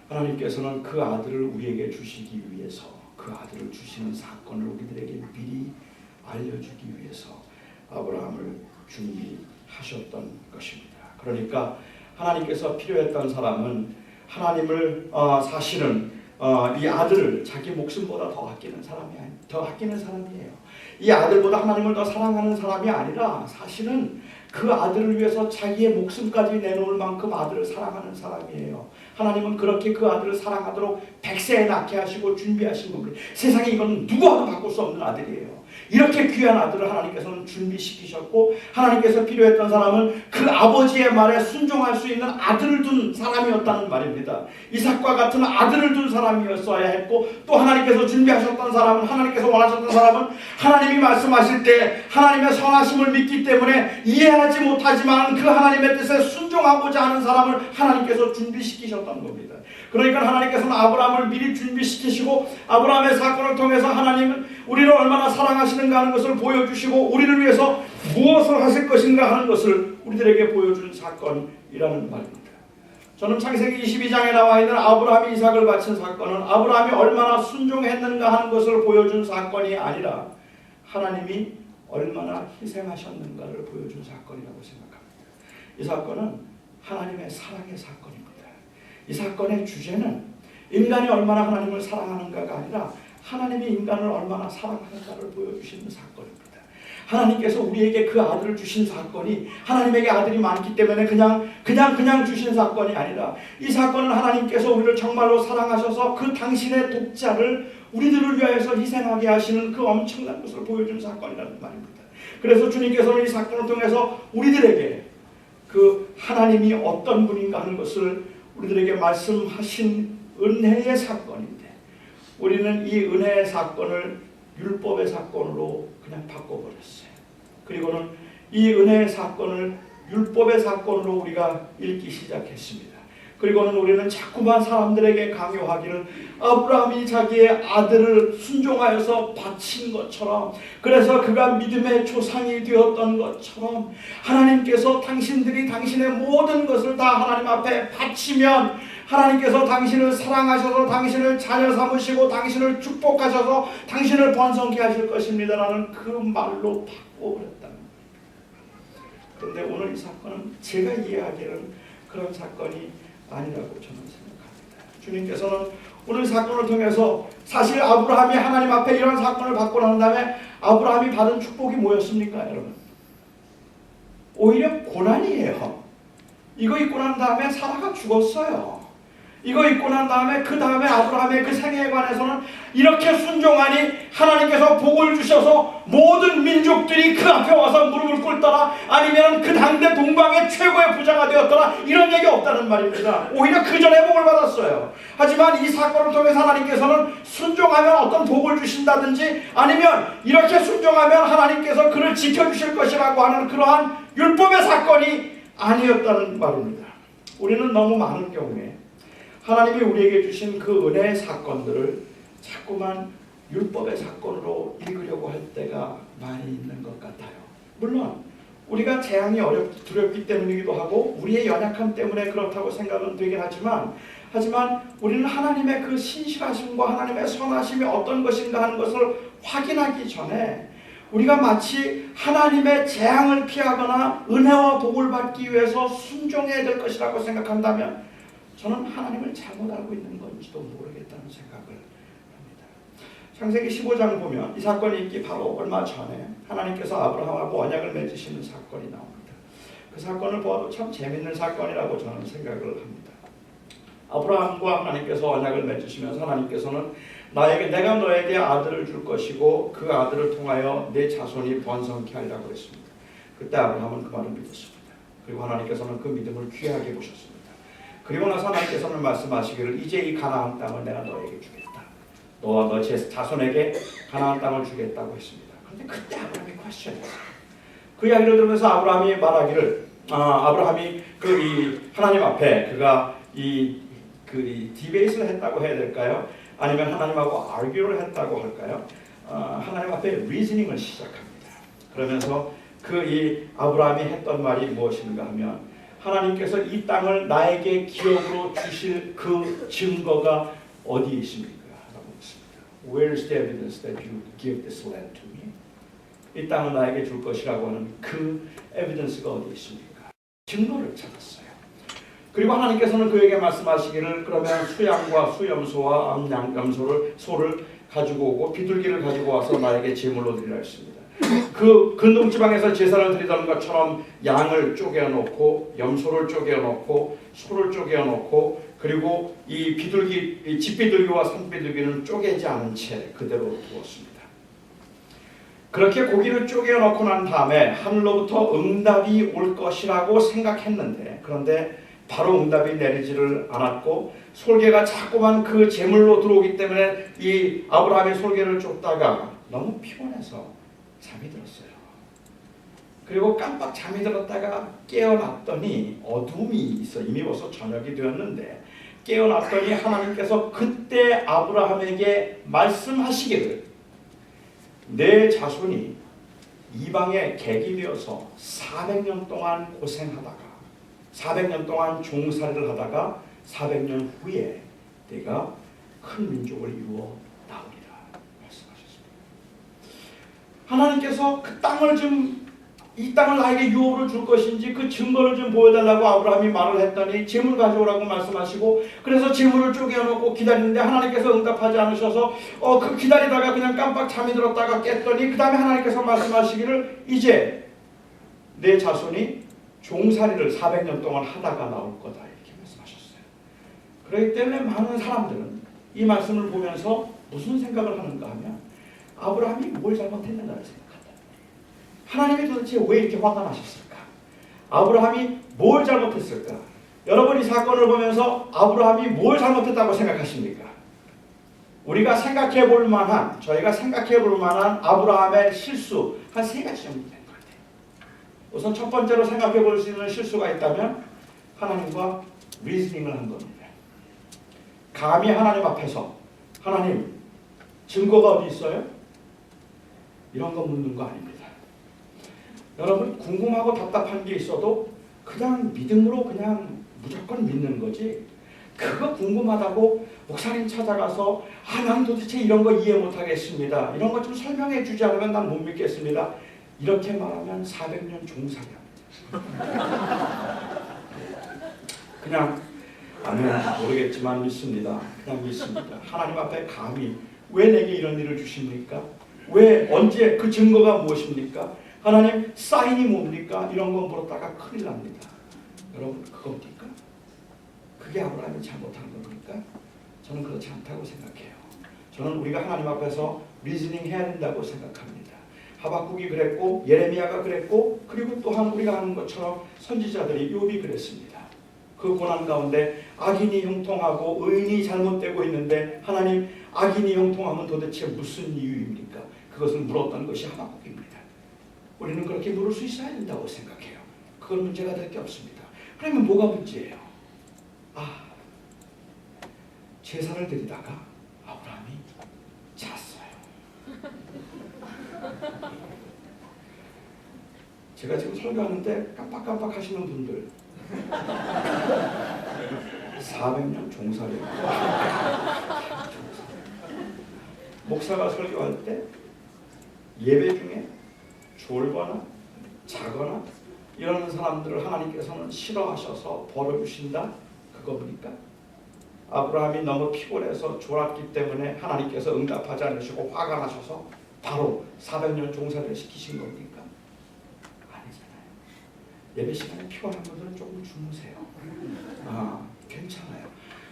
하나님께서는 그 아들을 우리에게 주시기 위해서 그 아들을 주시는 사건을 우리들에게 미리 알려주기 위해서 아브라함을 준비하셨던 것입니다. 그러니까 하나님께서 필요했던 사람은 하나님을 사실은 이 아들을 자기 목숨보다 더 아끼는 사람이에요. 이 아들보다 하나님을 더 사랑하는 사람이 아니라 사실은 그 아들을 위해서 자기의 목숨까지 내놓을 만큼 아들을 사랑하는 사람이에요. 하나님은 그렇게 그 아들을 사랑하도록 100세에 낳게 하시고 준비하신 겁니다. 세상에 이건 누구와도 바꿀 수 없는 아들이에요. 이렇게 귀한 아들을 하나님께서는 준비시키셨고, 하나님께서 필요했던 사람은 그 아버지의 말에 순종할 수 있는 아들을 둔 사람이었다는 말입니다. 이삭과 같은 아들을 둔 사람이었어야 했고, 또 하나님께서 준비하셨던 사람은, 하나님께서 원하셨던 사람은 하나님이 말씀하실 때 하나님의 선하심을 믿기 때문에 이해하지 못하지만 그 하나님의 뜻에 순종하고자 하는 사람을 하나님께서 준비시키셨던 겁니다. 그러니까 하나님께서는 아브라함을 미리 준비시키시고, 아브라함의 사건을 통해서 하나님은 우리를 얼마나 사랑하시는가 하는 것을 보여주시고, 우리를 위해서 무엇을 하실 것인가 하는 것을 우리들에게 보여준 사건이라는 말입니다. 저는 창세기 22장에 나와 있는 아브라함이 이삭을 바친 사건은 아브라함이 얼마나 순종했는가 하는 것을 보여준 사건이 아니라 하나님이 얼마나 희생하셨는가를 보여준 사건이라고 생각합니다. 이 사건은 하나님의 사랑의 사건입니다. 이 사건의 주제는 인간이 얼마나 하나님을 사랑하는가가 아니라 하나님이 인간을 얼마나 사랑하는가를 보여주시는 사건입니다. 하나님께서 우리에게 그 아들을 주신 사건이 하나님에게 아들이 많기 때문에 그냥 주신 사건이 아니라 이 사건은 하나님께서 우리를 정말로 사랑하셔서 그 당신의 독자를 우리들을 위하여서 희생하게 하시는 그 엄청난 것을 보여준 사건이라는 말입니다. 그래서 주님께서는 이 사건을 통해서 우리들에게 그 하나님이 어떤 분인가 하는 것을 우리들에게 말씀하신 은혜의 사건인데 우리는 이 은혜의 사건을 율법의 사건으로 그냥 바꿔버렸어요. 그리고는 이 은혜의 사건을 율법의 사건으로 우리가 읽기 시작했습니다. 그리고는 우리는 자꾸만 사람들에게 강요하기를 아브라함이 자기의 아들을 순종하여서 바친 것처럼, 그래서 그가 믿음의 조상이 되었던 것처럼 하나님께서 당신들이 당신의 모든 것을 다 하나님 앞에 바치면 하나님께서 당신을 사랑하셔서 당신을 자녀 삼으시고 당신을 축복하셔서 당신을 번성케 하실 것입니다라는 그 말로 바꿔버렸다는 겁니다. 그런데 오늘 이 사건은 제가 이해하기에는 그런 사건이 아니라고 저는 생각합니다. 주님께서는 오늘 사건을 통해서 사실 아브라함이 하나님 앞에 이런 사건을 받고 난 다음에 아브라함이 받은 축복이 뭐였습니까, 여러분? 오히려 고난이에요. 이거 입고 난 다음에 사라가 죽었어요. 이거 입고 난 다음에 그 다음에 아브라함의 그 생애에 관해서는 이렇게 순종하니 하나님께서 복을 주셔서 모든 민족들이 그 앞에 와서 무릎을 꿇더라, 아니면 그 당대 동방의 최고의 부자가 되었더라, 이런 얘기 없다는 말입니다. 오히려 그 전에 복을 받았어요. 하지만 이 사건을 통해서 하나님께서는 순종하면 어떤 복을 주신다든지 아니면 이렇게 순종하면 하나님께서 그를 지켜주실 것이라고 하는 그러한 율법의 사건이 아니었다는 말입니다. 우리는 너무 많은 경우에 하나님이 우리에게 주신 그 은혜의 사건들을 자꾸만 율법의 사건으로 읽으려고 할 때가 많이 있는 것 같아요. 물론 우리가 재앙이 두렵기 때문이기도 하고 우리의 연약함 때문에 그렇다고 생각은 되긴 하지만 우리는 하나님의 그 신실하심과 하나님의 선하심이 어떤 것인가 하는 것을 확인하기 전에 우리가 마치 하나님의 재앙을 피하거나 은혜와 복을 받기 위해서 순종해야 될 것이라고 생각한다면 저는 하나님을 잘못 알고 있는 건지도 모르겠다는 생각을 합니다. 창세기 15장 보면 이 사건이 있기 바로 얼마 전에 하나님께서 아브라함하고 언약을 맺으시는 사건이 나옵니다. 그 사건을 보아도 참 재밌는 사건이라고 저는 생각을 합니다. 아브라함과 하나님께서 언약을 맺으시면서 하나님께서는 내가 너에게 아들을 줄 것이고 그 아들을 통하여 내 자손이 번성케 하리라고 했습니다. 그때 아브라함은 그 말을 믿었습니다. 그리고 하나님께서는 그 믿음을 귀하게 보셨습니다. 그리고 나서 하나님께서는 말씀하시기를 이제 이 가나안 땅을 내가 너에게 주겠다. 너와 너 자손에게 가나안 땅을 주겠다고 했습니다. 그런데 그때 아브라함이 퀘스천했어요. 그 이야기를 들으면서 아브라함이 말하기를 아브라함이 이 하나님 앞에 그가 이 디베이트를 했다고 해야 될까요? 아니면 하나님하고 아르규를 했다고 할까요? 하나님 앞에 리즈닝을 시작합니다. 그러면서 이 아브라함이 했던 말이 무엇인가 하면 하나님께서 이 땅을 나에게 기업으로 주실 그 증거가 어디에 있습니까? 라고 했습니다. Where is the evidence that you give this land to me? 이 땅을 나에게 줄 것이라고 하는 그 에비던스가 어디에 있습니까? 증거를 찾았어요. 그리고 하나님께서는 그에게 말씀하시기를 그러면 수양과 수염소와 소를 가지고 오고 비둘기를 가지고 와서 나에게 제물로 드리라 했습니다. 그 근동 지방에서 제사를 드리던 것처럼 양을 쪼개어 놓고 염소를 쪼개어 놓고 소를 쪼개어 놓고 그리고 이 집비둘기와 산비둘기는 쪼개지 않은 채 그대로 두었습니다. 그렇게 고기를 쪼개어 놓고 난 다음에 하늘로부터 응답이 올 것이라고 생각했는데 그런데 바로 응답이 내리지를 않았고 솔개가 자꾸만 그 제물로 들어오기 때문에 이 아브라함의 솔개를 쫓다가 너무 피곤해서 잠이 들었어요. 그리고 깜빡 잠이 들었다가 깨어났더니 어둠이 있어. 이미 벌써 저녁이 되었는데 깨어났더니 하나님께서 그때 아브라함에게 말씀하시기를 내 자손이 이방에 객이 되어서 400년 동안 고생하다가 400년 동안 종살이를 하다가 400년 후에 내가 큰 민족을 이루어 나오리라 말씀하셨습니다. 하나님께서 그 땅을 좀 이 땅을 나에게 유업으로 줄 것인지 그 증거를 좀 보여달라고 아브라함이 말을 했더니 재물 가져오라고 말씀하시고, 그래서 재물을 쪼개놓고 기다리는데 하나님께서 응답하지 않으셔서 그 기다리다가 그냥 깜빡 잠이 들었다가 깼더니 그 다음에 하나님께서 말씀하시기를 이제 내 자손이 종살이를 400년 동안 하다가 나올 거다, 이렇게 말씀하셨어요. 그렇기 때문에 많은 사람들은 이 말씀을 보면서 무슨 생각을 하는가 하면 아브라함이 뭘 잘못했는가를 생각합니다. 하나님이 도대체 왜 이렇게 화가 나셨을까? 아브라함이 뭘 잘못했을까? 여러분, 이 사건을 보면서 아브라함이 뭘 잘못했다고 생각하십니까? 우리가 생각해 볼 만한, 저희가 생각해 볼 만한 아브라함의 실수 한 3가지 정도 되는 것 같아요. 우선 첫 번째로 생각해 볼 수 있는 실수가 있다면 하나님과 리즈닝을 한 겁니다. 감히 하나님 앞에서 하나님, 증거가 어디 있어요? 이런 거 묻는 거 아닙니다. 여러분, 궁금하고 답답한 게 있어도 그냥 믿음으로 그냥 무조건 믿는 거지, 그거 궁금하다고 목사님 찾아가서 난 도대체 이런 거 이해 못하겠습니다, 이런 거 좀 설명해 주지 않으면 난 못 믿겠습니다, 이렇게 말하면 400년 종살이합니다. 그냥 모르겠지만 믿습니다. 그냥 믿습니다. 하나님 앞에 감히 왜 내게 이런 일을 주십니까? 왜, 언제, 그 증거가 무엇입니까? 하나님, 사인이 뭡니까? 이런 거 물었다가 큰일 납니다. 여러분, 그겁니까? 그게 아브라함이 잘못한 겁니까? 저는 그렇지 않다고 생각해요. 저는 우리가 하나님 앞에서 리즈닝 해야 된다고 생각합니다. 하박국이 그랬고, 예레미야가 그랬고, 그리고 또한 우리가 하는 것처럼 선지자들이, 욥이 그랬습니다. 그 고난 가운데 악인이 형통하고 의인이 잘못되고 있는데 하나님, 악인이 형통하면 도대체 무슨 이유입니까? 그것을 물었던 것이 하박국입니다. 우리는 그렇게 물을 수 있어야 된다고 생각해요. 그건 문제가 될 게 없습니다. 그러면 뭐가 문제예요? 제사를 드리다가 아브라함이 잤어요. 제가 지금 설교하는데 깜빡깜빡 하시는 분들 400년 종살이. 목사가 설교할 때 예배 중에 졸거나 자거나 이러는 사람들을 하나님께서는 싫어하셔서 벌을 주신다, 그겁니까? 아브라함이 너무 피곤해서 졸았기 때문에 하나님께서 응답하지 않으시고 화가 나셔서 바로 400년 종살이를 시키신 겁니까? 아니잖아요. 예배 시간에 피곤한 분들은 조금 주무세요. 괜찮아요.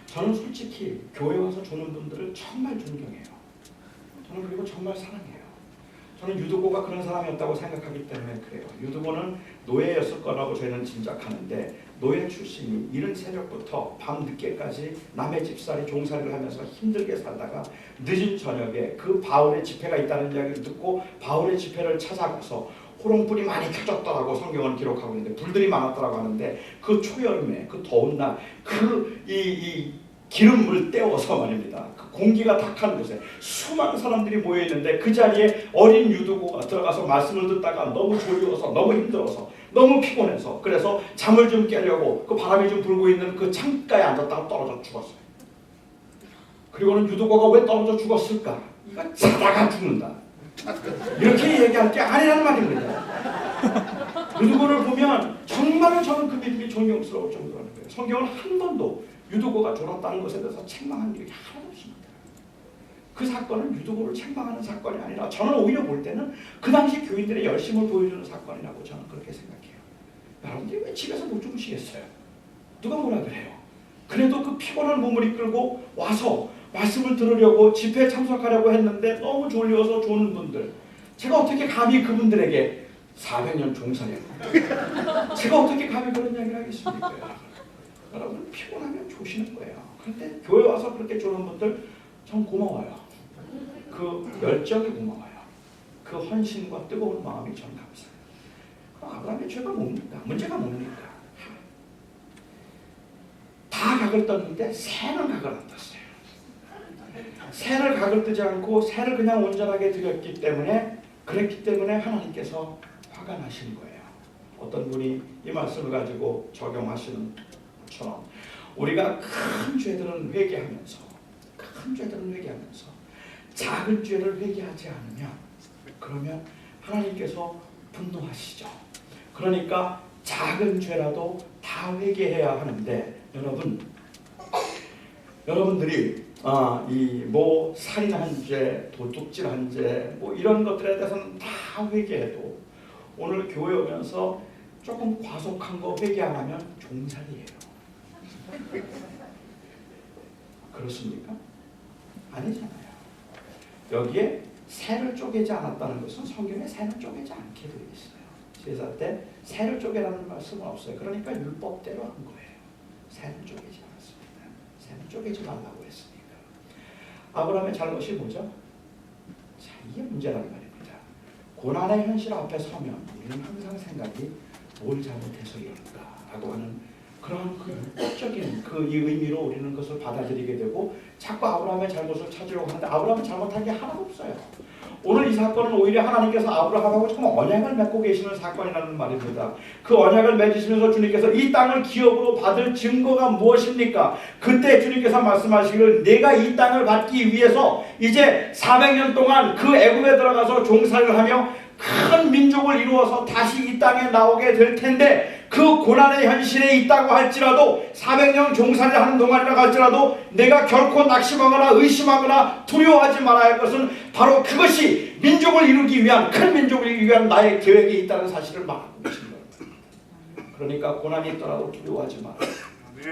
저는 솔직히 교회 와서 조는 분들을 정말 존경해요. 저는 그리고 정말 사랑해요. 저는 유두고가 그런 사람이었다고 생각하기 때문에 그래요. 유두고는 노예였을 거라고 저희는 짐작하는데, 노예 출신이 이른 새벽부터 밤 늦게까지 남의 집살이 종살이를 하면서 힘들게 살다가 늦은 저녁에 그 바울의 집회가 있다는 이야기를 듣고 바울의 집회를 찾아가서 호롱불이 많이 켜졌더라고 성경은 기록하고 있는데, 불들이 많았더라고 하는데, 그 초여름에 그 더운 날 이 기름을 떼어서 말입니다. 그 공기가 탁한 곳에 수많은 사람들이 모여 있는데 그 자리에 어린 유두고가 들어가서 말씀을 듣다가 너무 졸려서, 너무 힘들어서, 너무 피곤해서, 그래서 잠을 좀 깨려고 그 바람이 좀 불고 있는 그 창가에 앉았다가 떨어져 죽었어요. 그리고는 유두고가 왜 떨어져 죽었을까? 이거 자다가 죽는다, 이렇게 얘기할 게 아니라는 말입니다. 유두고를 보면 정말로 저는 그 믿음이 존경스러울 정도라는 거예요. 성경은 한 번도 유두고가 졸았다는 것에 대해서 책망한 일이 하나도 없습니다. 그 사건은 유두고를 책망하는 사건이 아니라 저는 오히려 볼 때는 그 당시 교인들의 열심을 보여주는 사건이라고 저는 그렇게 생각해요. 여러분들이 왜 집에서 못 주무시겠어요? 누가 뭐라 그래요? 그래도 그 피곤한 몸을 이끌고 와서 말씀을 들으려고 집회에 참석하려고 했는데 너무 졸려서 조는 분들, 제가 어떻게 감히 그분들에게 400년 종살이 제가 어떻게 감히 그런 이야기를 하겠습니까? 여러분, 피곤하면 조시는 거예요. 그런데 교회 와서 그렇게 조는 분들 전 고마워요. 그 열정이 고마워요. 그 헌신과 뜨거운 마음이 전 감사해요. 그럼 아브라함의 죄가 뭡니까? 문제가 뭡니까? 다 각을 떴는데 새는 각을 안 떴어요. 새를 각을 뜨지 않고 새를 그냥 온전하게 드렸기 때문에, 그랬기 때문에 하나님께서 화가 나신 거예요. 어떤 분이 이 말씀을 가지고 적용하시는 처럼 우리가 큰 죄들은 회개하면서 작은 죄를 회개하지 않으면, 그러면 하나님께서 분노하시죠. 그러니까 작은 죄라도 다 회개해야 하는데 여러분들이 이 뭐 살인한 죄, 도둑질한 죄, 뭐 이런 것들에 대해서는 다 회개해도 오늘 교회 오면서 조금 과속한 거 회개 안 하면 종살이에요. 그렇습니까? 아니잖아요. 여기에 새를 쪼개지 않았다는 것은 성경에 새는 쪼개지 않게 되어 있어요. 제사 때 새를 쪼개라는 말씀은 없어요. 그러니까 율법대로 한 거예요. 새는 쪼개지 않았습니다. 새는 쪼개지 말라고 했으니까. 아브라함의 잘못이 뭐죠? 자, 이게 문제라는 말입니다. 고난의 현실 앞에 서면 우리는 항상 생각이 뭘 잘못해서 이럴까라고 하는 그런 율법적인 이 의미로 우리는 그것을 받아들이게 되고 자꾸 아브라함의 잘못을 찾으려고 하는데 아브라함은 잘못한 게 하나도 없어요. 오늘 이 사건은 오히려 하나님께서 아브라함하고 지금 언약을 맺고 계시는 사건이라는 말입니다. 그 언약을 맺으시면서 주님께서 이 땅을 기업으로 받을 증거가 무엇입니까? 그때 주님께서 말씀하시기를 내가 이 땅을 받기 위해서 이제 400년 동안 그 애굽에 들어가서 종살이를 하며 큰 민족을 이루어서 다시 이 땅에 나오게 될 텐데 그 고난의 현실에 있다고 할지라도 400년 종살이를 하는 동안이라고 할지라도 내가 결코 낙심하거나 의심하거나 두려워하지 말아야 할 것은 바로 그것이 민족을 이루기 위한 큰 민족을 이루기 위한 나의 계획이 있다는 사실을 말하고 계신 거예요. 그러니까 고난이 있더라도 두려워하지 마라.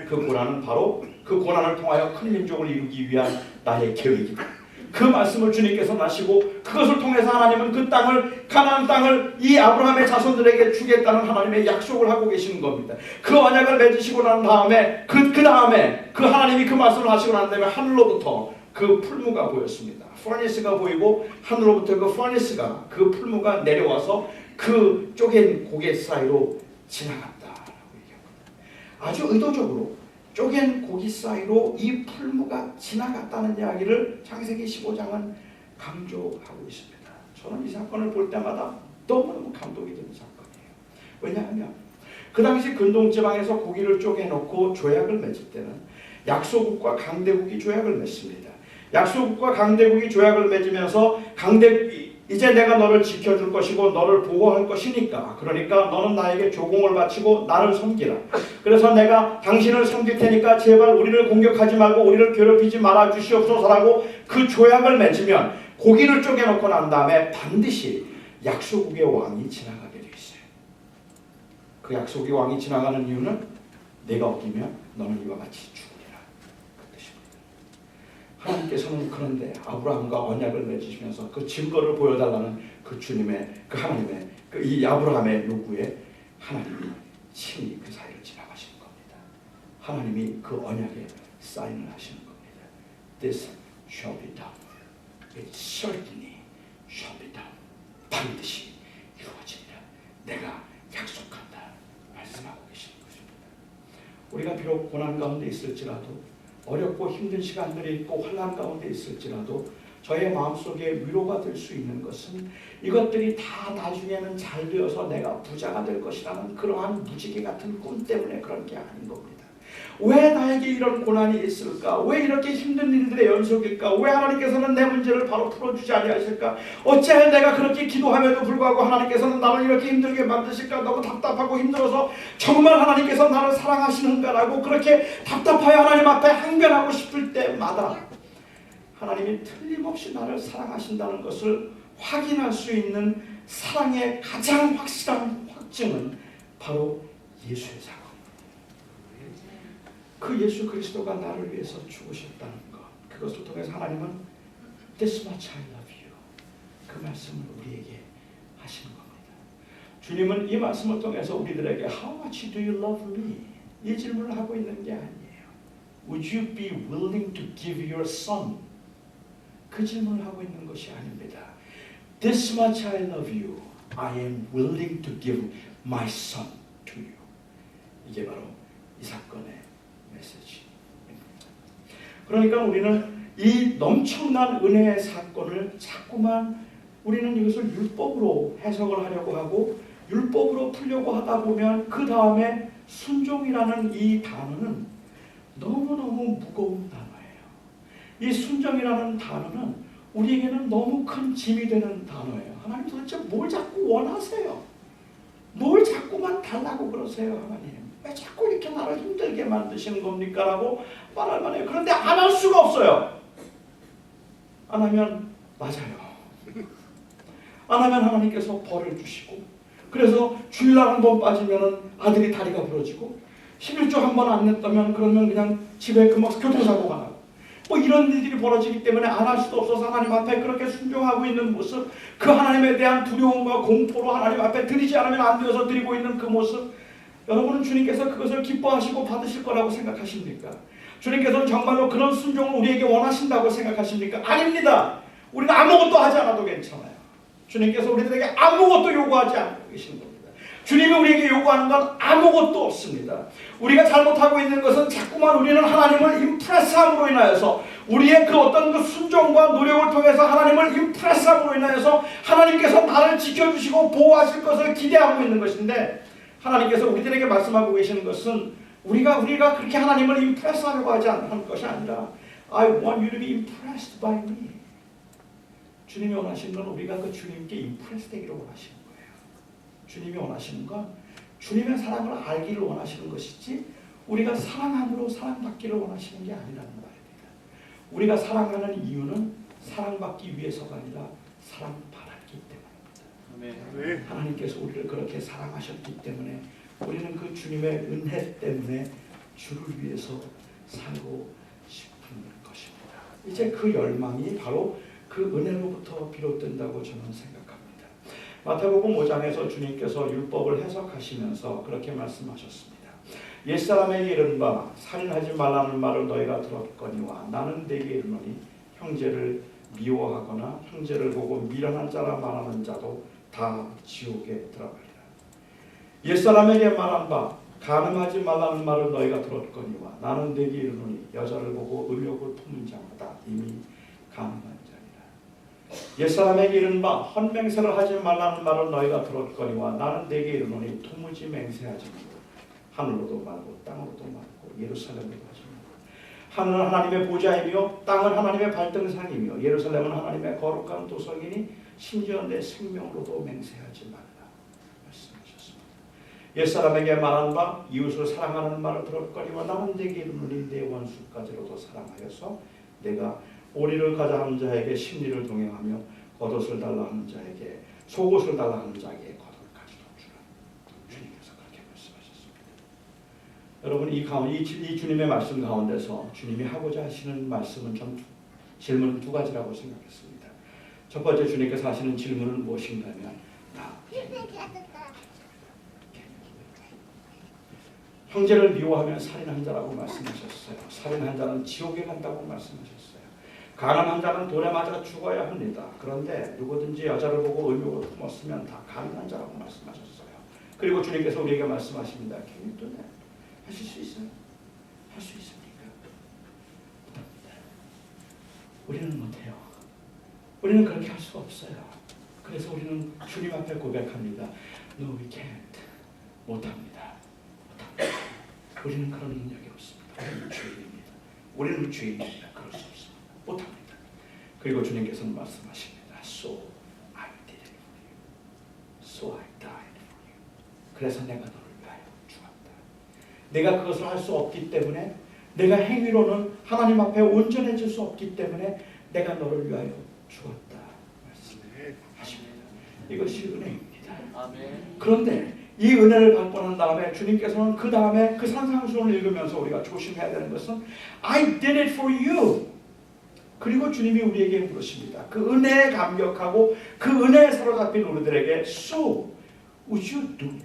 그 고난은 바로 그 고난을 통하여 큰 민족을 이루기 위한 나의 계획이다. 그 말씀을 주님께서 나시고 그것을 통해서 하나님은 그 땅을 가나안 땅을 이 아브라함의 자손들에게 주겠다는 하나님의 약속을 하고 계시는 겁니다. 그 언약을 맺으시고 난 다음에 그 다음에 그 하나님이 그 말씀을 하시고 난 다음에 하늘로부터 그 풀무가 보였습니다. 퍼니스가 보이고 하늘로부터 그 퍼니스가 그 풀무가 내려와서 그 쪼갠 고개 사이로 지나갔다라고 얘기합니다. 아주 의도적으로 쪼갠 고기 사이로 이 풀무가 지나갔다는 이야기를 창세기 15장은 강조하고 있습니다. 저는 이 사건을 볼 때마다 너무너무 감동이 되는 사건이에요. 왜냐하면 그 당시 근동지방에서 고기를 쪼개놓고 조약을 맺을 때는 약소국과 강대국이 조약을 맺습니다. 약소국과 강대국이 조약을 맺으면서 이제 내가 너를 지켜줄 것이고 너를 보호할 것이니까 그러니까 너는 나에게 조공을 바치고 나를 섬기라. 그래서 내가 당신을 섬길 테니까 제발 우리를 공격하지 말고 우리를 괴롭히지 말아 주시옵소서라고 그 조약을 맺으면 고기를 쪼개놓고 난 다음에 반드시 약소국의 왕이 지나가게 돼 있어요. 그 약소국의 왕이 지나가는 이유는 내가 어기면 너는 이와 같이 죽으리라. 그 뜻입니다. 하나님께서는 그런데 아브라함과 언약을 맺으시면서 그 증거를 보여달라는 그 주님의 그 하나님의 이 아브라함의 요구에 하나님이 친히 그 사이를 지나가시는 겁니다. 하나님이 그 언약에 사인을 하시는 겁니다. This shall be done. It certainly shall be done. 반드시 이루어지리라. 내가 약속한다. 말씀하고 계시는 것입니다. 우리가 비록 고난 가운데 있을지라도 어렵고 힘든 시간들이 있고 환난 가운데 있을지라도 저의 마음속에 위로가 될 수 있는 것은 이것들이 다 나중에는 잘 되어서 내가 부자가 될 것이라는 그러한 무지개 같은 꿈 때문에 그런 게 아닌 겁니다. 왜 나에게 이런 고난이 있을까? 왜 이렇게 힘든 일들의 연속일까? 왜 하나님께서는 내 문제를 바로 풀어주지 아니하실까? 어찌하여 내가 그렇게 기도함에도 불구하고 하나님께서는 나를 이렇게 힘들게 만드실까? 너무 답답하고 힘들어서 정말 하나님께서 나를 사랑하시는가라고 그렇게 답답하여 하나님 앞에 항변하고 싶을 때마다 하나님이 틀림없이 나를 사랑하신다는 것을 확인할 수 있는 사랑의 가장 확실한 확증은 바로 예수의 사랑. 그 예수 그리스도가 나를 위해서 죽으셨다는 것, 그것을 통해서 하나님은 This much I love you, 그 말씀을 우리에게 하시는 겁니다. 주님은 이 말씀을 통해서 우리들에게 How much do you love me? 이 질문을 하고 있는 게 아니에요. Would you be willing to give your son? 그 질문을 하고 있는 것이 아닙니다. This much I love you, I am willing to give my son to you. 이게 바로 이 사건의 메시지입니다. 그러니까 우리는 이 넘쳐난 은혜의 사건을 자꾸만 우리는 이것을 율법으로 해석을 하려고 하고 율법으로 풀려고 하다 보면 그 다음에 순종이라는 이 단어는 너무너무 무거운 단어예요. 이 순종이라는 단어는 우리에게는 너무 큰 짐이 되는 단어예요. 하나님 도대체 뭘 자꾸 원하세요? 뭘 자꾸만 달라고 그러세요 하나님? 왜 자꾸 이렇게 나를 힘들게 만드시는 겁니까? 라고 말할 만해요. 그런데 안 할 수가 없어요. 안 하면 맞아요. 안 하면 하나님께서 벌을 주시고, 그래서 주일날 한 번 빠지면 아들이 다리가 부러지고, 11조 한 번 안 냈다면 그러면 그냥 집에 금방 교통사고가 나고, 뭐 이런 일들이 벌어지기 때문에 안 할 수도 없어서 하나님 앞에 그렇게 순종하고 있는 모습, 그 하나님에 대한 두려움과 공포로 하나님 앞에 드리지 않으면 안 되어서 드리고 있는 그 모습, 여러분은 주님께서 그것을 기뻐하시고 받으실 거라고 생각하십니까? 주님께서는 정말로 그런 순종을 우리에게 원하신다고 생각하십니까? 아닙니다. 우리는 아무것도 하지 않아도 괜찮아요. 주님께서 우리들에게 아무것도 요구하지 않고 계시는 겁니다. 주님이 우리에게 요구하는 건 아무것도 없습니다. 우리가 잘못하고 있는 것은 자꾸만 우리는 하나님을 임프레스함으로 인하여서, 우리의 그 어떤 그 순종과 노력을 통해서 하나님을 임프레스함으로 인하여서 하나님께서 나를 지켜주시고 보호하실 것을 기대하고 있는 것인데, 하나님께서 우리들에게 말씀하고 계시는 것은 우리가 그렇게 하나님을 임프레스하려고 하지 않는 것이 아니라 I want you to be impressed by me. 주님이 원하시는 건 우리가 그 주님께 임프레스 되기를 원하시는 거예요. 주님이 원하시는 건 주님의 사랑을 알기를 원하시는 것이지, 우리가 사랑함으로 사랑받기를 원하시는 게 아니라는 말입니다. 우리가 사랑하는 이유는 사랑받기 위해서가 아니라 사랑받았기 때문입니다. 하나님께서 우리를 그렇게 사랑하셨기 때문에 우리는 그 주님의 은혜 때문에 주를 위해서 살고 싶은 것입니다. 이제 그 열망이 바로 그 은혜로부터 비롯된다고 저는 생각합니다. 마태복음 5장에서 주님께서 율법을 해석하시면서 그렇게 말씀하셨습니다. 옛사람에게 이른 바 살인하지 말라는 말을 너희가 들었거니와 나는 네게 이르노니 형제를 미워하거나 형제를 보고 미련한 자라 말하는 자도 다 지옥에 들어가리라. 옛사람에게 말한 바 간음하지 말라는 말을 너희가 들었거니와 나는 네게 이르노니 여자를 보고 의욕을 품은 자마다 이미 간음한 자니라. 옛사람에게 이른 바 헌맹세를 하지 말라는 말을 너희가 들었거니와 나는 네게 이르노니 도무지 맹세하지 말고 하늘로도 말고 땅으로도 말고 예루살렘으로 하지 말고. 하늘은 하나님의 보좌이며 땅은 하나님의 발등상이며 예루살렘은 하나님의 거룩한 도성이니 심지어 내 생명으로도 맹세하지 말라 말씀하셨습니다. 옛사람에게 말한 바 이웃을 사랑하는 말을 들었거니와 나는 네게 이르노니 내 원수까지로도 사랑하여서 내가 오리를 가자 하는 자에게 심리를 동행하며 겉옷을 달라 하는 자에게 속옷을 달라 하는 자에게 겉옷까지도 주라. 주님께서 그렇게 말씀하셨습니다. 여러분, 이 주님의 말씀 가운데서 주님이 하고자 하시는 말씀은 질문은 두 가지라고 생각했습니다. 첫 번째, 주님께서 하시는 질문은 무엇인가 하면 형제를 미워하면 살인한 자라고 말씀하셨어요. 살인한 자는 지옥에 간다고 말씀하셨어요. 간음한 자는 돌에 맞아 죽어야 합니다. 그런데 누구든지 여자를 보고 의욕을 품었으면 다 간음한 자라고 말씀하셨어요. 그리고 주님께서 우리에게 말씀하십니다. 하실 수 있어요? 할 수 있습니까? 우리는 못해요. 우리는 그렇게 할 수 없어요. 그래서 우리는 주님 앞에 고백합니다. No, we can't. 못합니다. 우리는 그런 능력이 없습니다. 우리는 죄인입니다. 우리는 죄인입니다. 그럴 수 없습니다. 못합니다. 그리고 주님께서는 말씀하십니다. So I did it for you. So I died for you. 그래서 내가 너를 위하여 죽었다. 내가 그것을 할 수 없기 때문에, 내가 행위로는 하나님 앞에 온전해질 수 없기 때문에 내가 너를 위하여 죽었다 말씀하십니다. 이것이 은혜입니다. 그런데 이 은혜를 받고 난 다음에 주님께서는 그 다음에 그 산상수훈을 읽으면서 우리가 조심해야 되는 것은 I did it for you. 그리고 주님이 우리에게 물으십니다. 그 은혜에 감격하고 그 은혜에 사로잡힌 우리들에게 So, would you do it?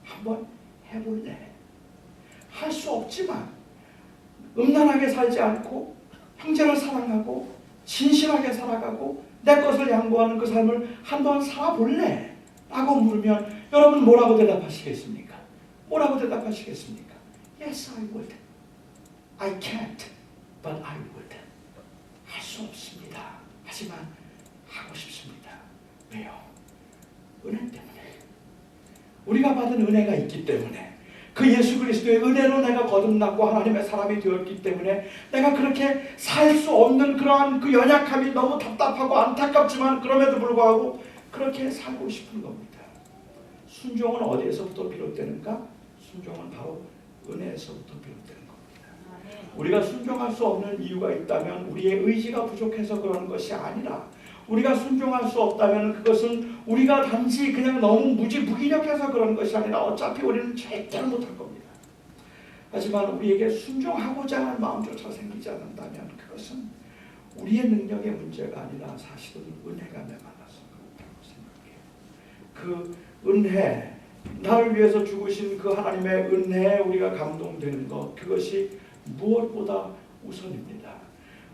한번 해볼래? 할 수 없지만 음란하게 살지 않고 형제를 사랑하고 진실하게 살아가고 내 것을 양보하는 그 삶을 한번 살아볼래? 라고 물으면 여러분 뭐라고 대답하시겠습니까? 뭐라고 대답하시겠습니까? Yes, I would. I can't, but I would. 할 수 없습니다. 하지만 하고 싶습니다. 왜요? 은혜 때문에. 우리가 받은 은혜가 있기 때문에, 그 예수 그리스도의 은혜로 내가 거듭났고 하나님의 사람이 되었기 때문에 내가 그렇게 살 수 없는 그러한 그 연약함이 너무 답답하고 안타깝지만 그럼에도 불구하고 그렇게 살고 싶은 겁니다. 순종은 어디에서부터 비롯되는가? 순종은 바로 은혜에서부터 비롯되는 겁니다. 우리가 순종할 수 없는 이유가 있다면 우리의 의지가 부족해서 그러는 것이 아니라, 우리가 순종할 수 없다면 그것은 우리가 단지 그냥 너무 무기력해서 그런 것이 아니라 어차피 우리는 절대로 못할 겁니다. 하지만 우리에게 순종하고자 하는 마음조차 생기지 않는다면 그것은 우리의 능력의 문제가 아니라 사실은 은혜가 메말라서 그렇다고 생각해요. 그 은혜, 나를 위해서 죽으신 그 하나님의 은혜에 우리가 감동되는 것, 그것이 무엇보다 우선입니다.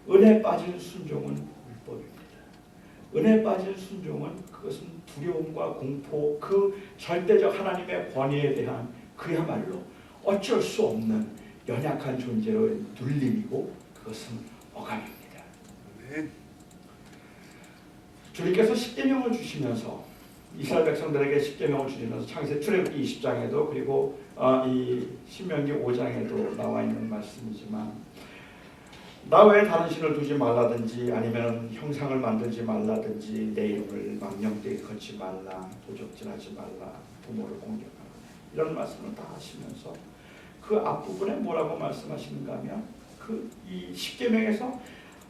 은혜에 빠진 순종은 율법입니다. 은혜에 빠진 순종은 그것은 두려움과 공포, 그 절대적 하나님의 권위에 대한 그야말로 어쩔 수 없는 연약한 존재로의 눌림이고, 그것은 억압입니다. 주님께서 십계명을 주시면서, 이스라엘 백성들에게 십계명을 주시면서 창세 출애굽기 20장에도 그리고 이 신명기 5장에도 나와 있는 말씀이지만, 나 외에 다른 신을 두지 말라든지, 아니면 형상을 만들지 말라든지, 내 이름을 망령되게 걷지 말라, 도적질하지 말라, 부모를 공격하라, 이런 말씀을 다 하시면서 그 앞부분에 뭐라고 말씀하시는가 하면, 그 이 십계명에서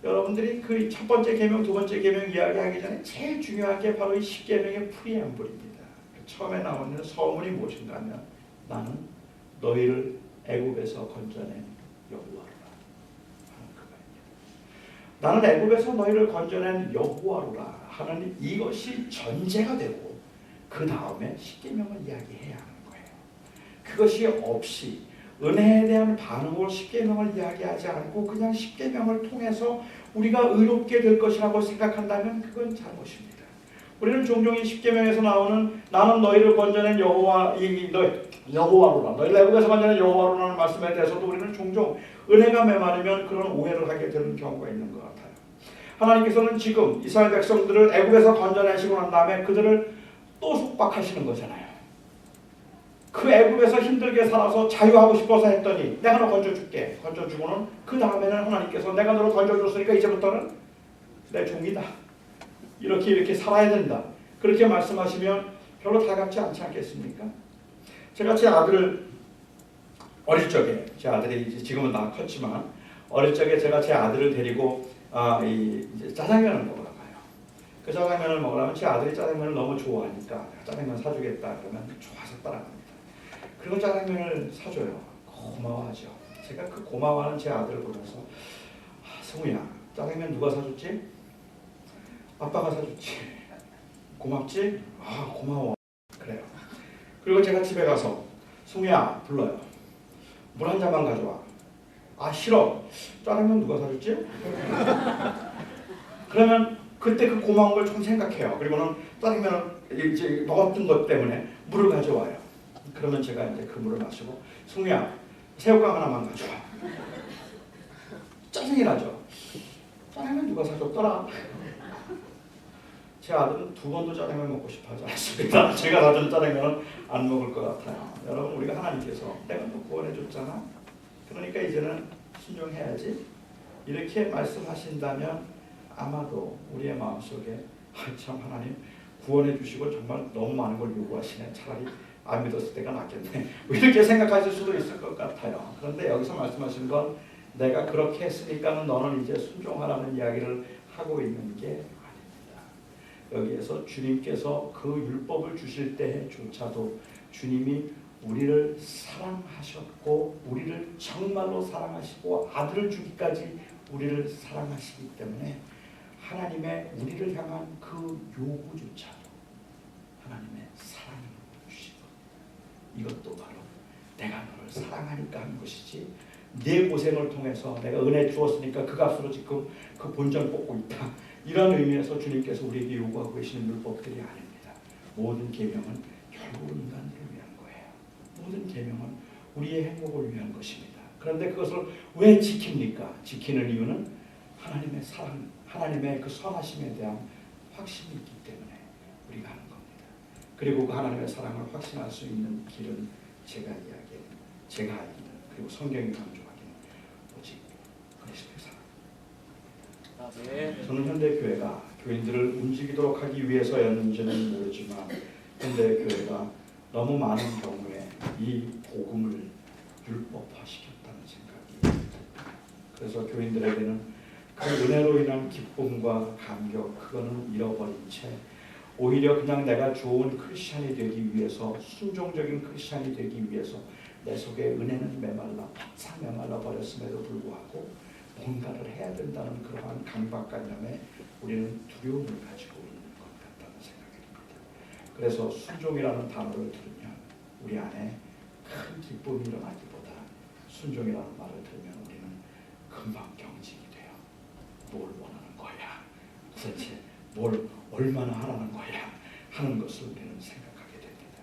여러분들이 그 첫 번째 계명, 두 번째 계명 이야기하기 전에 제일 중요한 게 바로 이 십계명의 프리앰블입니다. 처음에 나오는 서문이 무엇인가 하면, 나는 너희를 애굽에서 건져낸 여호와로라 하는 그거예요. 나는 애굽에서 너희를 건져낸 여호와로라 하는 이것이 전제가 되고, 그 다음에 십계명을 이야기해야 하는 거예요. 그것이 없이 은혜에 대한 반응으로 십계명을 이야기하지 않고 그냥 십계명을 통해서 우리가 의롭게 될 것이라고 생각한다면 그건 잘못입니다. 우리는 종종 이 십계명에서 나오는 나는 너희를 건져낸 여호와로라, 너희를 애굽에서 건져낸 여호와로라는 말씀에 대해서도 우리는 종종 은혜가 메마르면 그런 오해를 하게 되는 경우가 있는 것 같아요. 하나님께서는 지금 이스라엘 백성들을 애굽에서 건져내시고 난 다음에 그들을 또 속박하시는 거잖아요. 그 애굽에서 힘들게 살아서 자유하고 싶어서 했더니 내가 너 건져줄게. 건져주고는 그 다음에는 하나님께서 내가 너를 건져줬으니까 이제부터는 내 종이다. 이렇게 살아야 된다. 그렇게 말씀하시면 별로 달갑지 않지 않겠습니까? 제가 제 아들을 어릴 적에, 제 아들이 지금은 다 컸지만 어릴 적에 제가 제 아들을 데리고 이제 짜장면을 먹으러 가요. 그 짜장면을 먹으려면 제 아들이 짜장면을 너무 좋아하니까 짜장면 사주겠다 그러면 좋아서 따라갑니다. 그리고 짜장면을 사줘요. 고마워하죠. 제가 그 고마워하는 제 아들을 보면서, 승우야, 짜장면 누가 사줬지? 아빠가 사줬지. 고맙지? 고마워. 그래요. 그리고 제가 집에 가서 승우야 불러요. 물 한 잔만 가져와. 싫어. 짜장면 누가 사줬지? 그러면 그때 그 고마운 걸 좀 생각해요. 그리고는 짜장면을 이제 먹었던 것 때문에 물을 가져와요. 그러면 제가 이제 그 물을 마시고, 승우야, 새우깡 하나만 가져와. 짜증이 나죠. 짜장면 누가 사줬더라. 제 아들은 두 번도 짜장면 먹고 싶어 하지 않습니다. 제가 사준 짜장면은 안 먹을 것 같아요. 여러분, 우리가 하나님께서 내가 너 구원해줬잖아. 그러니까 이제는 순종해야지. 이렇게 말씀하신다면 아마도 우리의 마음속에 참 하나님 구원해 주시고 정말 너무 많은 걸 요구하시네. 차라리 안 믿었을 때가 낫겠네. 이렇게 생각하실 수도 있을 것 같아요. 그런데 여기서 말씀하신 건 내가 그렇게 했으니까 너는 이제 순종하라는 이야기를 하고 있는 게 아닙니다. 여기에서 주님께서 그 율법을 주실 때조차도 주님이 우리를 사랑하셨고 우리를 정말로 사랑하시고 아들을 주기까지 우리를 사랑하시기 때문에 하나님의 우리를 향한 그 요구조차도 하나님의 사랑으로 주시고, 이것도 바로 내가 너를 사랑하니까 하는 것이지 내 고생을 통해서 내가 은혜 주었으니까 그 값으로 지금 그 본전 뽑고 있다, 이런 의미에서 주님께서 우리에게 요구하고 계시는 율법들이 아닙니다. 모든 계명은 결국은 인간들을 위한 거예요. 모든 계명은 우리의 행복을 위한 것입니다. 그런데 그것을 왜 지킵니까? 지키는 이유는 하나님의 사랑, 하나님의 그 선하심에 대한 확신이 있기 때문에 우리가 하는 겁니다. 그리고 그 하나님의 사랑을 확신할 수 있는 길은 제가 알기는, 그리고 성경이 강조하기는 오직 그리스도의 사랑. 저는 현대 교회가 교인들을 움직이도록 하기 위해서였는지는 모르지만 현대 교회가 너무 많은 경우에 이 복음을 율법화시켰다는 생각이 듭니다. 그래서 교인들에게는 그 은혜로 인한 기쁨과 감격 그거는 잃어버린 채 오히려 그냥 내가 좋은 크리스찬이 되기 위해서 순종적인 크리스찬이 되기 위해서 내 속에 은혜는 메말라 바싹 메말라 버렸음에도 불구하고 뭔가를 해야 된다는 그러한 강박관념에 우리는 두려움을 가지고 있는 것 같다는 생각이 듭니다. 그래서 순종이라는 단어를 들으면 우리 안에 큰 기쁨이 일어나기보다 순종이라는 말을 들으면 우리는 금방 경직이 돼요. 뭘 원하는 거야? 도대체 뭘 얼마나 하라는 거야? 하는 것을 우리는 생각하게 됩니다.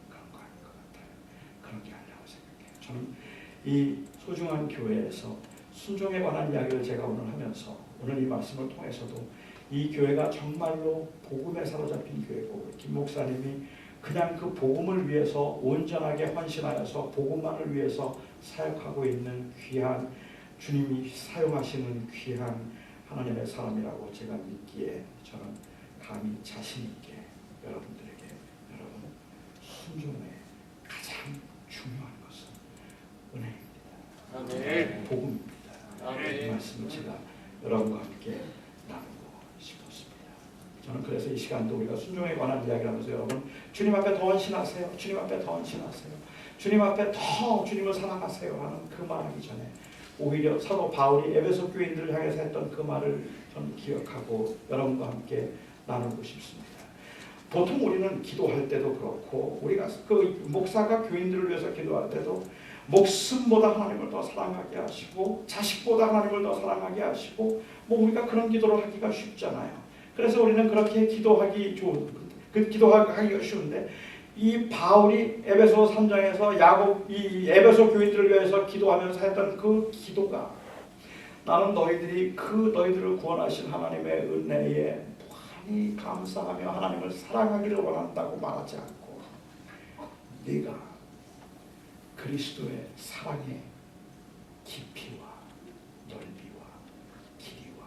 그런 거 아닌 것 같아요. 그런 게 아니라고 생각해요. 저는 이 소중한 교회에서 순종에 관한 이야기를 제가 오늘 하면서 오늘 이 말씀을 통해서도 이 교회가 정말로 복음에 사로잡힌 교회고 김 목사님이 그냥 그 복음을 위해서 온전하게 헌신하여서 복음만을 위해서 사역하고 있는 귀한 주님이 사용하시는 귀한 하나님의 사람이라고 제가 믿기에 저는 감히 자신 있게 여러분들에게 여러분 순종의 가장 중요한 것은 은혜입니다. 아멘. 복음입니다. 아멘. 이 말씀을 제가 여러분과 함께 나누고 싶었습니다. 저는 그래서 이 시간도 우리가 순종에 관한 이야기를 하면서 여러분 주님 앞에 더 헌신하세요. 주님 앞에 더 헌신하세요. 주님 앞에 더 주님을 사랑하세요 하는 그 말하기 전에 오히려 사도 바울이 에베소 교인들을 향해서 했던 그 말을 저는 기억하고 여러분과 함께 나누고 싶습니다. 보통 우리는 기도할 때도 그렇고 우리가 그 목사가 교인들을 위해서 기도할 때도 목숨보다 하나님을 더 사랑하게 하시고 자식보다 하나님을 더 사랑하게 하시고 뭐 우리가 그런 기도를 하기가 쉽잖아요. 그래서 우리는 그렇게 기도하기 기도하기가 쉬운데 이 바울이 에베소 3장에서 야곱 이 에베소 교인들을 위해서 기도하면서 했던 그 기도가 나는 너희들을 구원하신 하나님의 은혜에 무한히 감사하며 하나님을 사랑하기를 원한다고 말하지 않고 네가 그리스도의 사랑의 깊이와 넓이와 길이와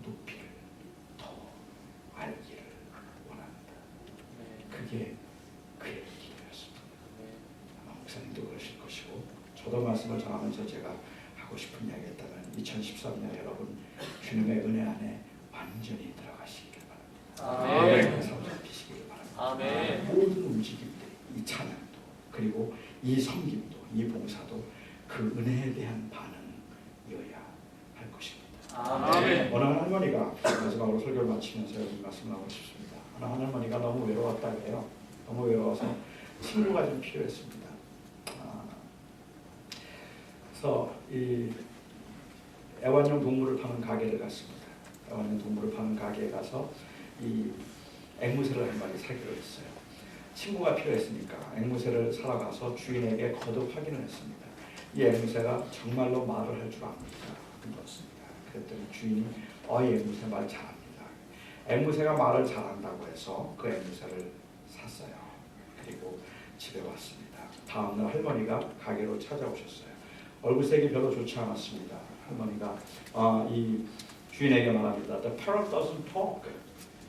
높이를 더 알기를 원한다. 그게 그의 기도였습니다. 아마 목사님도 그러실 것이고 저도 말씀을 전하면서 제가 하고 싶은 이야기가 있다면 2013년 여러분 주님의 은혜 안에 완전히 들어가시기를 바랍니다. 아멘. 사로잡히시기를 바랍니다. 아멘. 모든 움직임들이 이 찬양도 그리고 이 섬김도 이 봉사도 그 은혜에 대한 반응이어야 할 것입니다. 아멘. 어느 할머니가 마지막으로 설교를 마치면서 여기 말씀을 하고 싶습니다. 어느 할머니가 너무 외로웠다고 해요. 너무 외로워서 친구가 좀 필요했습니다. 그래서 이 애완용 동물을 파는 가게를 갔습니다. 애완용 동물을 파는 가게에 가서 이 앵무새를 한 마리 사기로 했어요. 친구가 필요했으니까 앵무새를 사러 가서 주인에게 거듭 확인을 했습니다. 이 앵무새가 정말로 말을 할 줄 압니까? 물었습니다. 그랬더니 주인이 이 앵무새 말 잘합니다. 앵무새가 말을 잘한다고 해서 그 앵무새를 샀어요. 그리고 집에 왔습니다. 다음날 할머니가 가게로 찾아오셨어요. 얼굴색이 별로 좋지 않았습니다. 할머니가 이 주인에게 말합니다. The parrot doesn't talk.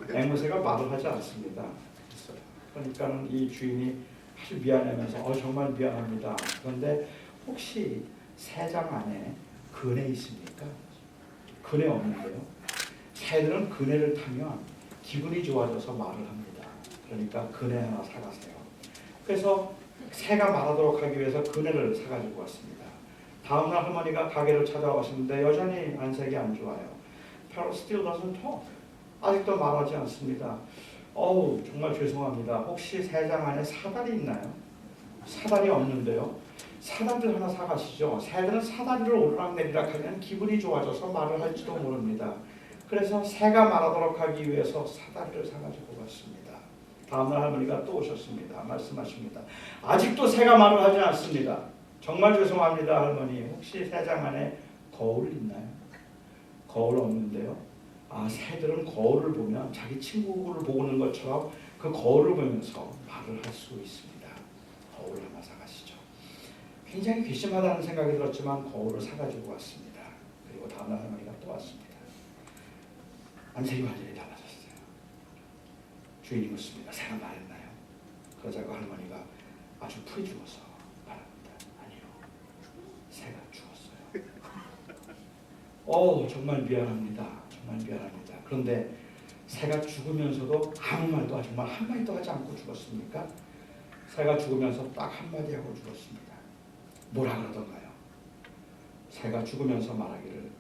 앵무새가 말을 하지 않습니다. 했어요. 그러니까는 이 주인이 아주 미안해하면서 정말 미안합니다. 그런데 혹시 새장 안에 그네 있습니까? 그네 없는데요. 새들은 그네를 타면 기분이 좋아져서 말을 합니다. 그러니까 그네 하나 사가세요. 그래서 새가 말하도록 하기 위해서 그네를 사가지고 왔습니다. 다음날 할머니가 가게를 찾아오셨는데 여전히 안색이 안 좋아요. Parrot still doesn't talk. 아직도 말하지 않습니다. 정말 죄송합니다. 혹시 새장 안에 사다리 있나요? 사다리 없는데요. 사다리를 하나 사가시죠. 새들은 사다리를 오르락내리락 하면 기분이 좋아져서 말을 할지도 모릅니다. 그래서 새가 말하도록 하기 위해서 사다리를 사가지고 갔습니다. 다음날 할머니가 또 오셨습니다. 말씀하십니다. 아직도 새가 말을 하지 않습니다. 정말 죄송합니다 할머니. 혹시 새장 안에 거울 있나요? 거울 없는데요. 새들은 거울을 보면 자기 친구를 보는 것처럼 그 거울을 보면서 말을 할 수 있습니다. 거울 하나 사가시죠. 굉장히 괘씸하다는 생각이 들었지만 거울을 사가지고 왔습니다. 그리고 다음날 할머니가 또 왔습니다. 안색이 완전히 달라졌어요. 주인이 묻습니다. 새가 말했나요? 그 그러자고 할머니가 아주 풀이 죽어서 말합니다. 아니요, 새가 죽었어요. 정말 미안합니다. 정말 미안합니다. 그런데 새가 죽으면서도 아무 말도 정말 한마디도 하지 않고 죽었습니까? 새가 죽으면서 딱 한마디 하고 죽었습니다. 뭐라 그러던가요? 새가 죽으면서 말하기를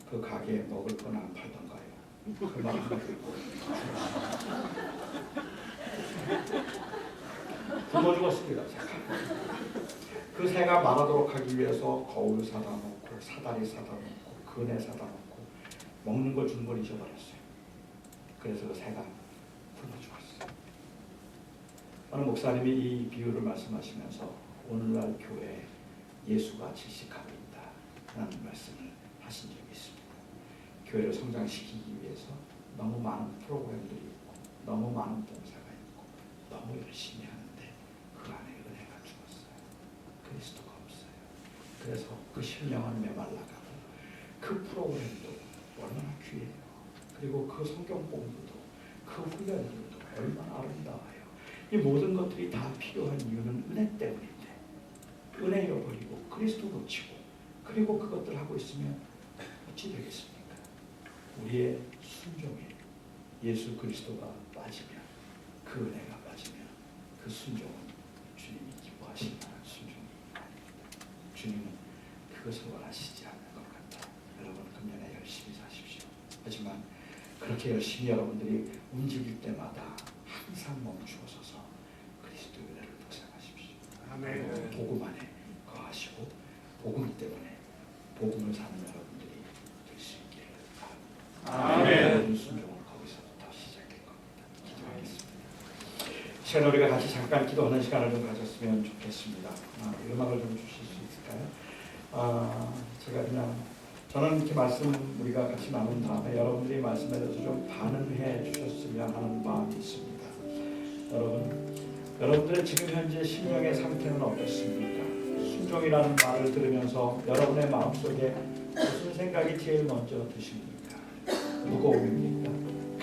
그 가게에 먹을 건 안 팔던가요? 그 말 한마디 듣고 굶어 죽었습니다. 새가. 그 새가 말하도록 하기 위해서 거울 사다 놓고 사다리 사다 놓고 그네 사다 놓고 먹는 걸 주는 걸 잊어버렸어요. 그래서 그 새가 굶어 죽었어요. 어느 목사님이 이 비유를 말씀하시면서 오늘날 교회에 예수가 질식하고 있다라는 말씀을 하신 적이 있습니다. 교회를 성장시키기 위해서 너무 많은 프로그램들이 있고 너무 많은 봉사가 있고 너무 열심히 하는데 그 안에 은혜가 죽었어요. 그리스도가 없어요. 그래서 그 심령은 메말라가고 그 프로그램도 얼마나 귀해요. 그리고 그 성경 공부도 그 훈련들도 얼마나 아름다워요. 이 모든 것들이 다 필요한 이유는 은혜 때문인데 은혜 잃어버리고 그리스도 놓치고 그리고 그것들 하고 있으면 어찌 되겠습니까? 우리의 순종에 예수 그리스도가 빠지면 그 은혜가 빠지면 그 순종은 주님이 기뻐하실 만한 순종이 아닙니다. 주님은 그것을 원하시지 않는 것 같다. 여러분 금년에 열심히 사십시오. 하지만 그렇게 열심히 여러분들이 움직일 때마다 항상 멈추어서서 그리스도의 은혜를 묵상하십시오. 아멘. 복음 안에 거하시고 복음 때문에 복음을 사는 여러분들이 될 수 있기를 바랍니다. 아멘. 순종은 거기서부터 시작될 겁니다. 기도하겠습니다. 시간 우리가 같이 잠깐 기도하는 시간을 좀 가졌으면 좋겠습니다. 음악을 좀 주실 수 있을까요? 제가 그냥 저는 이렇게 말씀 우리가 같이 나눈 다음에 여러분들이 말씀에 대해서 좀 반응해 주셨으면 하는 마음이 있습니다. 여러분들의 지금 현재 심령의 상태는 어떻습니까? 순종이라는 말을 들으면서 여러분의 마음속에 무슨 생각이 제일 먼저 드십니까? 무거움입니까?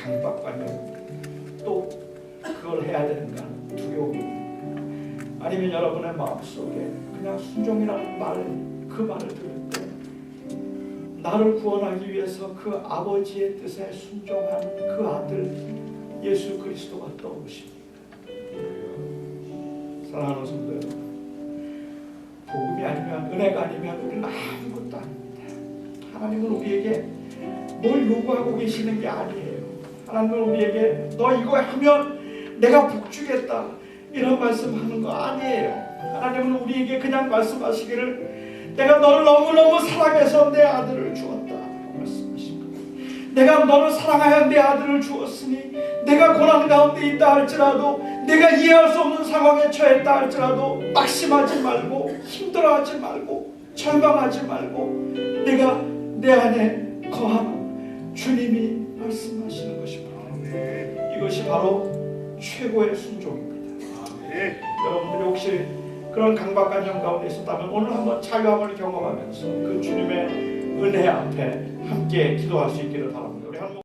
강박관념입니까? 또 그걸 해야 되는가? 두려움입니까? 아니면 여러분의 마음속에 그냥 순종이라는 그 말을 들을 때 나를 구원하기 위해서 그 아버지의 뜻에 순종한 그 아들 예수 그리스도가 떠오르십니까? 사랑하는 성도 여러분, 복음이 아니면 은혜가 아니면 우리는 아무것도 아닙니다. 하나님은 우리에게 뭘 요구하고 계시는 게 아니에요. 하나님은 우리에게 너 이거 하면 내가 복 주겠다 이런 말씀하는 거 아니에요. 하나님은 우리에게 그냥 말씀하시기를 내가 너를 너무너무 사랑해서 내 아들을 주었다 말씀하십니다. 내가 너를 사랑하여 내 아들을 주었으니 내가 고난 가운데 있다 할지라도 내가 이해할 수 없는 상황에 처했다 할지라도 낙심하지 말고 힘들어하지 말고 절망하지 말고 내가 내 안에 거하라 주님이 말씀하시는 것입니다. 이것이 바로 최고의 순종입니다. 여러분들이 혹시 그런 강박관념 가운데 있었다면 오늘 한번 자유함을 경험하면서 그 주님의 은혜 앞에 함께 기도할 수 있기를 바랍니다. 우리 한